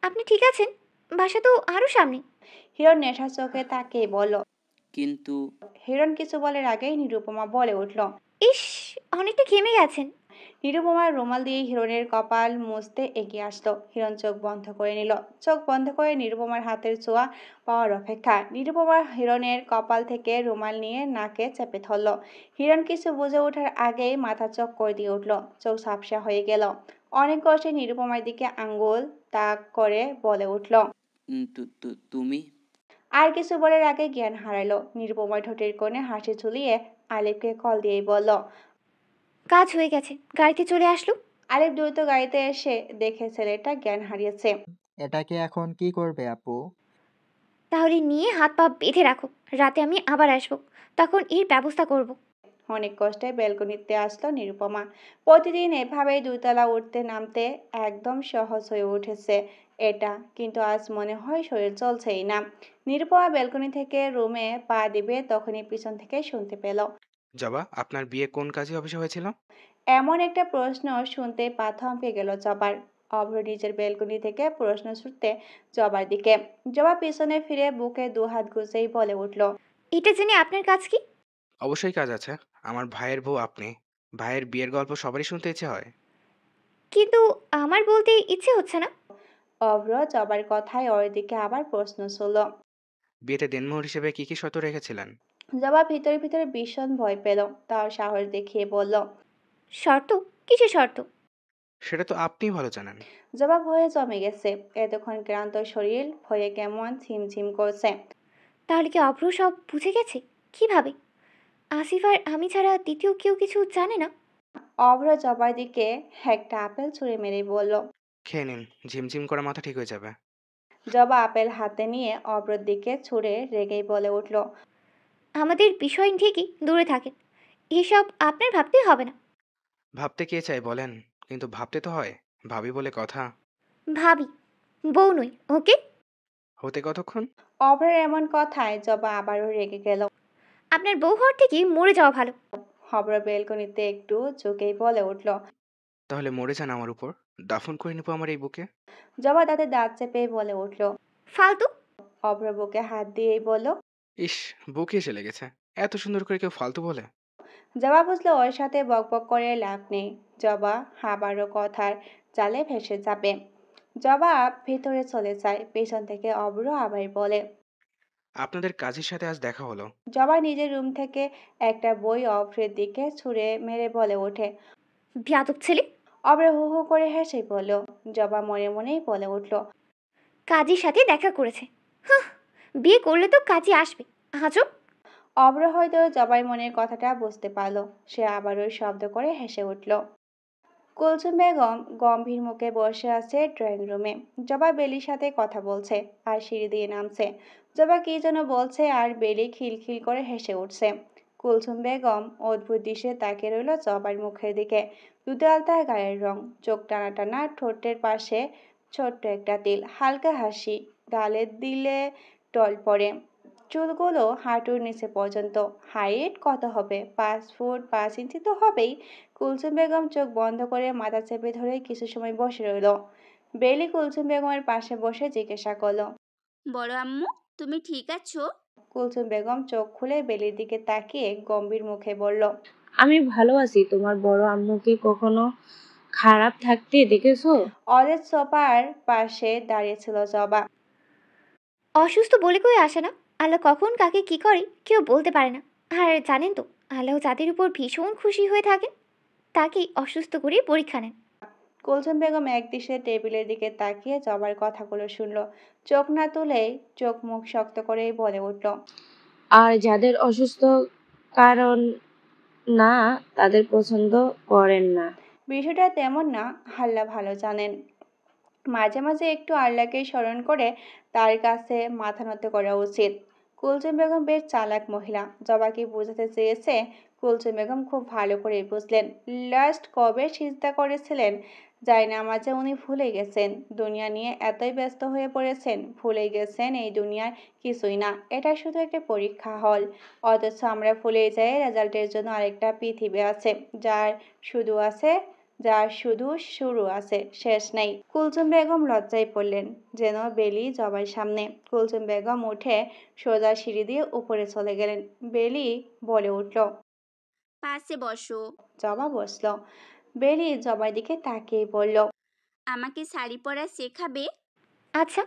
আপনি ঠিক আছেন? বাসা তো আরও সামনে। হিরণ নেশা চোখে তাকিয়ে বলল। কিন্তু হিরণ কিছু বলার আগেই নিরুপমা বলে উঠল, ইস, অনেকটা ঘেমে গেছেন। নিরুপমার রুমাল দিয়ে হিরণের কপাল মুছতে এগিয়ে আসলো। হিরণ চোখ বন্ধ করে নিল। চোখ বন্ধ করে নিরুপমার হাতের ছোঁয়া পাওয়ার অপেক্ষা। নিরুপমা হিরণের কপাল থেকে রুমাল নিয়ে নাকে চেপে ধরল। হিরণ কিছু বুঝে ওঠার আগেই মাথা চোখ করে দিয়ে উঠল। চোখ ঝাপসা হয়ে গেল। অনেক কষ্টে নিরুপমার দিকে আঙ্গুল তাক করে বলে উঠল, তুমি আর কিছু বলার আগে জ্ঞান হারালো। নিরুপমা ঠোঁটের কোণে হাসি ঝুলিয়ে আলিফকে কল দিয়েই বলল, কাজ হয়ে গেছে, গাড়িতে চলে আসলো। আলিফ দ্রুত গাড়িতে এসে দেখে ছেলেটা জ্ঞান হারিয়েছে। এটাকে এখন কি করবে আপু? তাহলে নিয়ে হাত পা বেঁধে রাখো, রাতে আমি আবার আসবো, তখন এর ব্যবস্থা করব। অনেক কষ্টে ব্যালকনিতে আসলো নিরুপমা। প্রতিদিন এভাবেই দুতলা উঠতে নামতে একদম সহজ হয়ে উঠেছে এটা, কিন্তু আজ মনে হয় শরীর চলছেই না। নিরুপমা ব্যালকনি থেকে রুমে পা দিবে তখনই পিছন থেকে শুনতে পেল, জবা, আপনার বিয়ে কোন কাজে অফিসে হয়েছিল? এমন একটা প্রশ্ন শুনতে পা থমকে গেল জবার। অভ্র নিজের ব্যালকনি থেকে প্রশ্ন ছুটতে জবার দিকে। জবা পিছনে ফিরে বুকে দুহাত গুজেই বলে উঠল, এটা জেনে আপনার কাজ কি? অবশ্যই কাজ আছে। আমার ভাইয়ের বউ আপনি। ভাইয়ের বিয়ের গল্প সবারই শুনতে ইচ্ছে হয়। কিন্তু আমার বলতে ইচ্ছে হচ্ছে না। অভ্র জবার কথায় ওর দিকে আবার প্রশ্ন ছুড়ল। বিয়েতে দেনমোহর হিসেবে কি কি শর্ত রেখেছিলেন? জবা ভিতরে ভিতরে ভীষণ ভয় পেল। তাও সাহস দেখিয়ে বলল, শর্ত? কিসের শর্ত? সেটা তো আপনিই ভালো জানেন। জবা ভয়ে জমে গেছে। এতক্ষণ ক্লান্ত শরীর ভয়ে কেমন ঝিমঝিম করছে। তাহলে কি অভ্র সব বুঝে গেছে? কিভাবে? আসিফ আর আমি ছাড়া দ্বিতীয় কেউ কিছু জানে না? অভ্র জবার দিকে একটা আপেল ছুঁড়ে মেরে বলল। খেয়ে নিন, ঝিমঝিম করা মাথা ঠিক হয়ে যাবে। জবা আপেল হাতে নিয়ে অভ্রর দিকে ছুঁড়ে রেগেই বলে উঠল, আমাদের বিষয় ঠিকই, দূরে থাকেন, এসব আপনার ভাবতেই হবে না। ভাবতে কে চাই বলেন, কিন্তু ভাবতে তো হয়। ভাবি বলে কথা। ভাবি, বউ নই, ওকে? হতে কতক্ষণ? অভ্রের এমন কথায় জবা আবারও রেগে গেল। আপনার বউ হওয়ার থেকে মরে যাওয়া ভালো। অভ্র বেলকনিতে একটু ঝুঁকেই বলে উঠল। তাহলে মরে যান আমার উপর, দাফন করে নেবো আমার এই বুকে। জবা তাতে দাঁত চেপে বলে উঠল। ফালতু। অভ্র বুকে হাত দিয়েই বলল, ইস, বুকে এসে লেগেছে। এত সুন্দর করে কেউ ফালতু বলে? জবা বুঝলো ওর সাথে বকবক করে লাভ নেই। জবা আবারও কথার জালে ভেসে যাবে। জবা ভেতরে চলে যায়। পেছন থেকে অভ্র আবার বলে, আপনাদের কাজের সাথে আজ দেখা হলো। জবা নিজের রুম থেকে একটা বই অভ্রের দিকে ছুঁড়ে মেরে বলে ওঠে, বিয়াদব ছেলে। অভ্র হু হু করে হেসে বলল। জবা মনে মনেই বলে উঠল, কাজীর সাথে দেখা করেছে। হাহ, বিয়ে করলে তো কাজী আসবে। আজব। অভ্র হয়তো জবাই মনের কথাটা বুঝতে পারল। সে আবারও শব্দ করে হেসে উঠল। কুলসুম বেগম গম্ভীর মুখে বসে আছে ড্রয়িং রুমে। জবা বেলির সাথে কথা বলছে আর সিঁড়ি দিয়ে নামছে। জবা কি যেন বলছে আর বেলি খিলখিল করে হেসে উঠছে। কুলসুম বেগম অদ্ভুত দৃশ্যে তাকিয়ে রইল জবার মুখের দিকে। দুধে আলতা গায়ের রং, চোখ টানা টানা, ঠোঁটের পাশে ছোট্ট একটা তিল, হালকা হাসি, গালে দিলে টল পড়ে, চুলগুলো হাঁটুর নিচে পর্যন্ত। হাইট কত হবে? 5 ফুট 5 ইঞ্চি তো হবেই। কুলসুম বেগম চোখ বন্ধ করে মাথা চেপে ধরে কিছু সময় বসে রইল। বেলি কুলসুম বেগমের পাশে বসে জিজ্ঞাসা করলো, বড় আম্মু, তুমি ঠিক আছো? কুলসুম বেগম চোখ খুলে বেলির দিকে তাকিয়ে গম্ভীর মুখে বলল, আমি ভালো আছি। তোমার বড় আম্মুকে কখনো খারাপ থাকতে দেখেছো? অলের সোফার পাশে দাঁড়িয়েছিল জবা। অসুস্থ বলে কই আসে না। আল্লাহ কখন কাকে কি করে কেউ বলতে পারে না। আর জানেন তো, আল্লাহ যাদের উপর ভীষণ খুশি হয়ে থাকেন তাকেই অসুস্থ করে পরীক্ষা নেন। কুলসুম বেগম একদৃষ্টে টেবিলের দিকে তাকিয়ে জবার কথাগুলো শুনল। চোখ না তুলেই চোখ মুখ শক্ত করেই বলে উঠল, আর যাদের অসুস্থ কারণ না তাদের পছন্দ করেন না। বিষয়টা তেমন না, আল্লাহ ভালো জানেন। মাঝে মাঝে একটু আল্লাহকে স্মরণ করে তার কাছে মাথা নত করা উচিত। কুলসুম বেগম বেশ চালাক মহিলা। জবাকে বোঝাতে চেয়েছে কুলসুম বেগম খুব ভালো করেই বুঝলেন। লাস্ট কবে সিজদা করেছিলেন জায়নামাজে উনি ভুলে গেছেন। দুনিয়া নিয়ে এতই ব্যস্ত হয়ে পড়েছেন ভুলে গেছেন এই দুনিয়ার কিছুই না, এটা শুধু একটা পরীক্ষা হল। অথচ আমরা ভুলে যাই রেজাল্টের জন্য আরেকটা পৃথিবী আছে, যার শুধু শুরু আছে, শেষ নেই। কুলসুম বেগম লজ্জায় পড়লেন, যেন বেলি জবার সামনে। কুলসুম বেগম উঠে সোজা সিঁড়ি দিয়ে উপরে চলে গেলেন। বেলি বলে উঠল, পাশে বসো। জবা বসল। বেলি জবার দিকে তাকিয়ে বলল, আমাকে শাড়ি পরা শেখাবে? আচ্ছা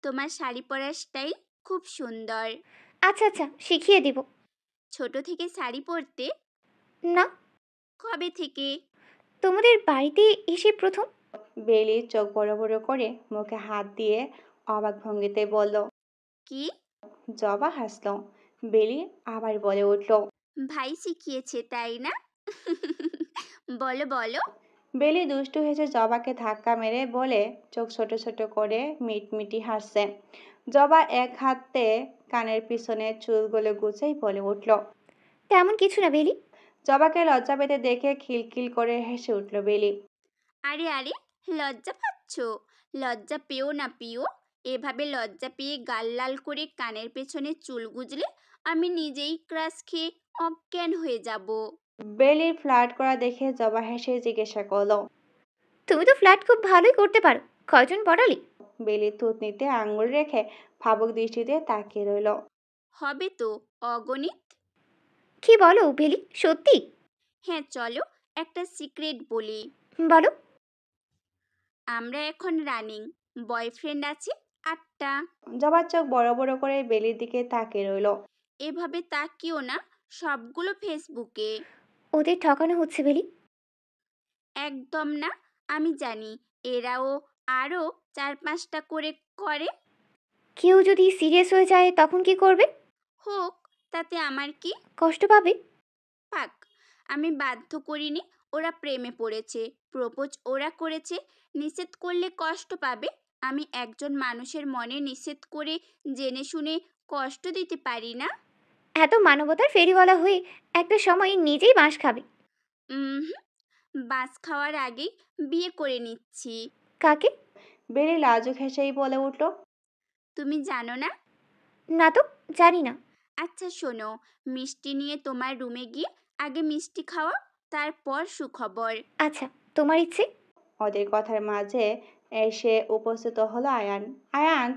তোমার শাড়ি পরার স্টাইল খুব সুন্দর। আচ্ছা আচ্ছা শিখিয়ে দিব। ছোট থেকে শাড়ি পরতে? না, কবে থেকে? তোমাদের বাড়িতে এসে প্রথম। বেলি চোখ বড় বড় করে মুখে হাত দিয়ে অবাক ভঙ্গিতে বলল, কি? জবা হাসল। বেলি আবার বলে উঠল, ভাই শিখিয়েছে তাই না? বলো বলো। বেলি দুষ্টু হেসে জবাকে ধাক্কা মেরে বলে, চোখ ছোট ছোট করে মিটমিটি হাসছে। জবা এক হাতে কানের পিছনে চুলগুলো গুছেই বলে উঠল, তেমন কিছু না বেলি। জবাকে লজ্জা পেতে দেখে খিলখিল করে হেসে উঠল বেলি। আরে আরে, লজ্জা পাচ্ছ? লজ্জা পেও না পিও। এভাবে লজ্জা পেয়ে গাল লাল করে কানের পেছনে চুল গুজলে আমি নিজেই ক্রাশ খেয়ে অজ্ঞান হয়ে যাব। বেলির ফ্লার্ট করা দেখে জবা হেসে জিজ্ঞাসা করলো, তুমি তো ফ্ল্যাট খুব ভালোই করতে পারো, কয়জন পড়ালি? বেলি থুতনিতে আঙুল রেখে ভাবুক দৃষ্টিতে তাকিয়ে রইল। হবে তো, অগণিত। কি বলো বেলি, সত্যি? হ্যাঁ চলো একটা সিক্রেট বলি। বলো। আমরা এখন রানিং, বয়ফ্রেন্ড আছে 8টা। জবার চোখ বড় বড় করে বেলির দিকে তাকিয়ে রইল। এভাবে তাকিও না, সবগুলো ফেসবুকে। ওদের ঠকানো হচ্ছে বেলি। একদম না, আমি জানি এরাও আরও 4-5টা করে করে। কেউ যদি সিরিয়াস হয়ে যায় তখন কি করবে? হোক, তাতে আমার কি? কষ্ট পাবে। পাক, আমি বাধ্য করিনি। ওরা প্রেমে পড়েছে, প্রপোজ ওরা করেছে, নিষেধ করলে কষ্ট পাবে। আমি একজন মানুষের মনে নিষেধ করে জেনে শুনে কষ্ট দিতে পারি না। এত মানবতার ফেরিওয়ালা হয়ে একটা সময় নিজেই বাঁশ খাবে। বাস খাওয়ার আগেই বিয়ে করে নিচ্ছি। কাকে? বেলি লাজুক হেসেই বলে উঠল, তুমি জানো না? না তো, জানি না। আচ্ছা শোনো, মিষ্টি নিয়ে তোমার রুমে গিয়ে আগে মিষ্টি খাওয়া, তারপর সুখবর। আচ্ছা, তোমার ইচ্ছে। ওদের কথার মাঝে এসে উপস্থিত হলো আয়ান। আয়ান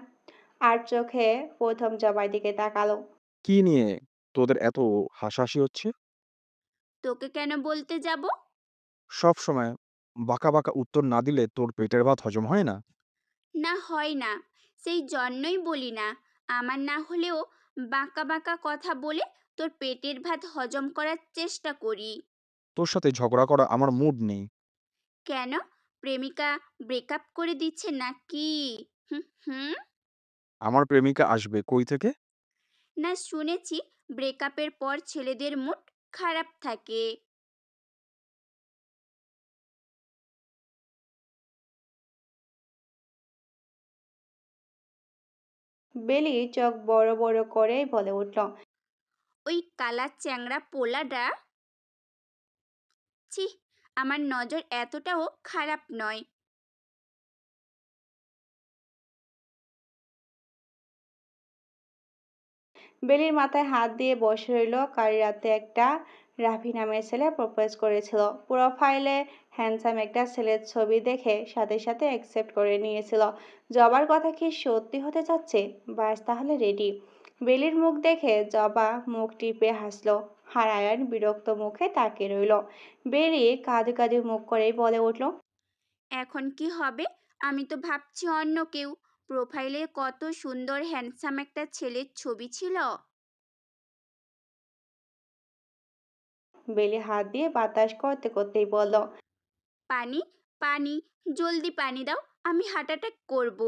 আর চোখে প্রথম জবার দিকে তাকালো। কি নিয়ে তোদের এত হাসাহাসি হচ্ছে? তোকে কেন বলতে যাব? সব সময় বাঁকা বাঁকা উত্তর না দিলে তোর পেটের ভাত হজম হয় না? না হয় না, সেই জন্যই বলি না। আমার না হলেও বাঁকা বাঁকা কথা বলে তোর পেটের ভাত হজম করার চেষ্টা করি। তোর সাথে ঝগড়া করা আমার মুড নেই। কেন? প্রেমিকা ব্রেকআপ করে দিচ্ছে নাকি? হুম হুম। আমার প্রেমিকা আসবে কই থেকে? না, শুনেছি ব্রেকআপের পর ছেলেদের মুড খারাপ থাকে। বেলি চোখ বড় বড় করেই বলে উঠল, ওই কালা চ্যাংড়া পোলাটা। ছি, আমার নজর এতটাও খারাপ নয়। বেলির মাথায় হাত দিয়ে বসে রইল। কাল রাতে একটা রাফি নামের ছেলে প্রপোজ করেছিল। প্রোফাইলে হ্যান্ডসাম একটা ছেলের ছবি দেখে সাথে সাথে অ্যাকসেপ্ট করে নিয়েছিল। জবার কথা কি সত্যি হতে যাচ্ছে? বাস তাহলে রেডি। বেলির মুখ দেখে জবা মুখ টিপে হাসলো। আর আয়ান বিরক্ত মুখে তাকিয়ে রইল। বেলি কাঁদু কাঁদু মুখ করেই বলে উঠল, এখন কি হবে? আমি তো ভাবছি অন্য কেউ। প্রোফাইলে কত সুন্দর হ্যান্ডসাম একটা ছেলের ছবি ছিল। বেলি হাত দিয়ে বাতাস করতে করতেই বলল, পানি পানি, জলদি পানি দাও, আমি হার্ট অ্যাটাক করব।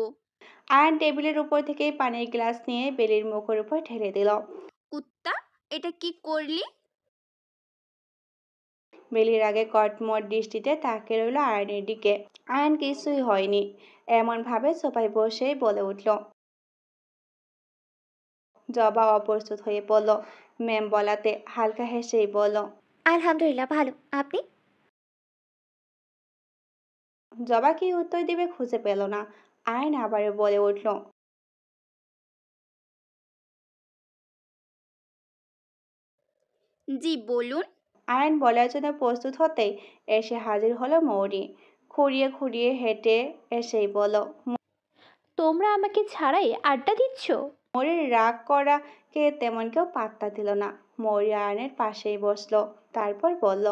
আয়ন টেবিলের উপর থেকে পানির গ্লাস নিয়ে বেলির মুখের উপর ঢেলে দিল। কুত্তা, এটা কি করলি? বেলির আগে কটমট দৃষ্টিতে তাকিয়ে রইল আয়নের দিকে। আয়ন কিছুই হয়নি এমন ভাবে সোফায় বসেই বলে উঠল। জবা অপ্রস্তুত হয়ে পড়ল। ম্যাম বলাতে হালকা হেসেই বলল, আলহামদুলিল্লাহ ভালো। আপনি? জবা কি উত্তর দিবে খুঁজে পেল না। আয়ন আবারও বলে উঠল, জি বলুন। আয়ন বলার জন্য প্রস্তুত হতেই এসে হাজির হলো মৌরি। খুঁড়িয়ে খুঁড়িয়ে হেঁটে এসেই বলল, তোমরা আমাকে ছাড়াই আড্ডা দিচ্ছ? মৌরির রাগ করাকে তেমন কেউ পাত্তা দিল না। মৌরি আয়নের পাশেই বসলো, তারপর বলল,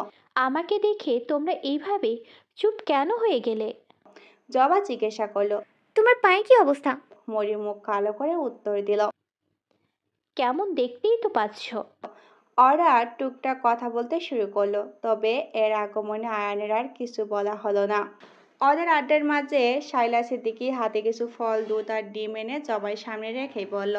আমাকে দেখে তোমরা এইভাবে চুপ কেন হয়ে গেলে? জবা জিজ্ঞাসা করলো। তোমার পায়ে কি অবস্থা? মৌরি মুখ কালো করে উত্তর দিল, কেমন দেখতেই তো পাচ্ছ। ওরা টুকটাক কথা বলতে শুরু করলো, তবে এর আগমনে আয়নের আর কিছু বলা হলো না। ওদের আড্ডার মাঝে শাইলা সিদ্দিকী হাতে কিছু ফল, দুধ আর ডিম এনে জবার সামনে রেখেই বলল,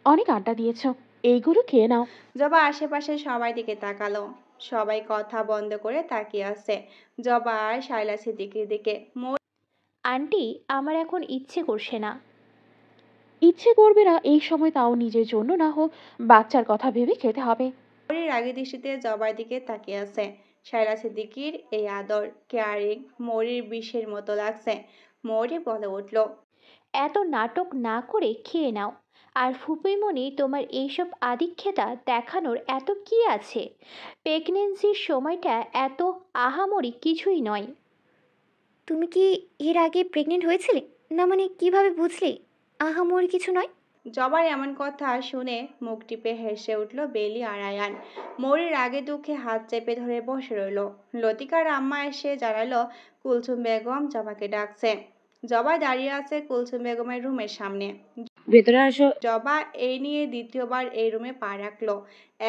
অনেক আড্ডা দিয়েছ, এইগুলো খেয়ে নাও। জবা আশেপাশে সবাই দিকে তাকালো। সবাই কথা বন্ধ করে তাকিয়ে আছে জবা আর শাইলা সিদ্দিকীর দিকে। আন্টি, আমার এখন ইচ্ছে করছে না। ইচ্ছে করবে না এই সময়, তাও নিজের জন্য না হোক বাচ্চার কথা ভেবে খেতে হবে। মৌরির রাগী দৃষ্টিতে জবার দিকে তাকিয়ে আছে। শাইলা সিদ্দিকীর এই আদর, কেয়ারিং মৌরির বিষের মতো লাগছে। মৌরি বলে উঠল, এত নাটক না করে খেয়ে নাও। আর ফুপিমণি, তোমার এইসব আদিক্ষেতা দেখানোর এত কি আছে? প্রেগনেন্সির সময়টা এত আহামরি কিছুই নয়। তুমি কি এর আগে প্রেগনেন্ট হয়েছিলে? না মানে কিভাবে বুঝলে আহামরি কিছু নয়? জবার এমন কথা শুনে মুখ টিপে হেসে উঠল বেলি আর আয়ান। মৌরির রাগে দুঃখে হাত চেপে ধরে বসে রইল। লতিকার আম্মা এসে জানালো কুলসুম বেগম জবাকে ডাকছে। জবা দাঁড়িয়ে আছে কুলসুম বেগমের রুমের সামনে। ভেতরে আসো। জবা এই নিয়ে দ্বিতীয়বার এই রুমে পা রাখলো।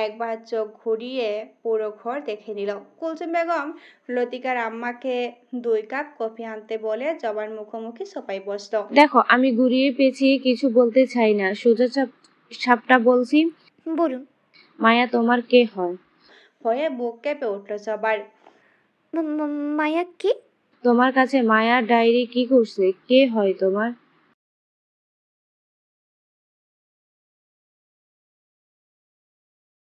একবার চোখ ঘুরিয়ে পুরো ঘর দেখে নিল। কুলসুম বেগম লতিকার আম্মাকে 2 কাপ কফি আনতে বলে জবার মুখোমুখি সোফায় বসলো। দেখো, আমি ঘুরিয়ে পেঁচিয়ে কিছু বলতে চাই না, সোজা সাপটা বলছি। বলুন। মায়া তোমার কে হয়? হয়ে বুক কেঁপে উঠল জবার। মায়া কি? তোমার কাছে মায়ার ডায়েরি কি করছে? কে হয় তোমার?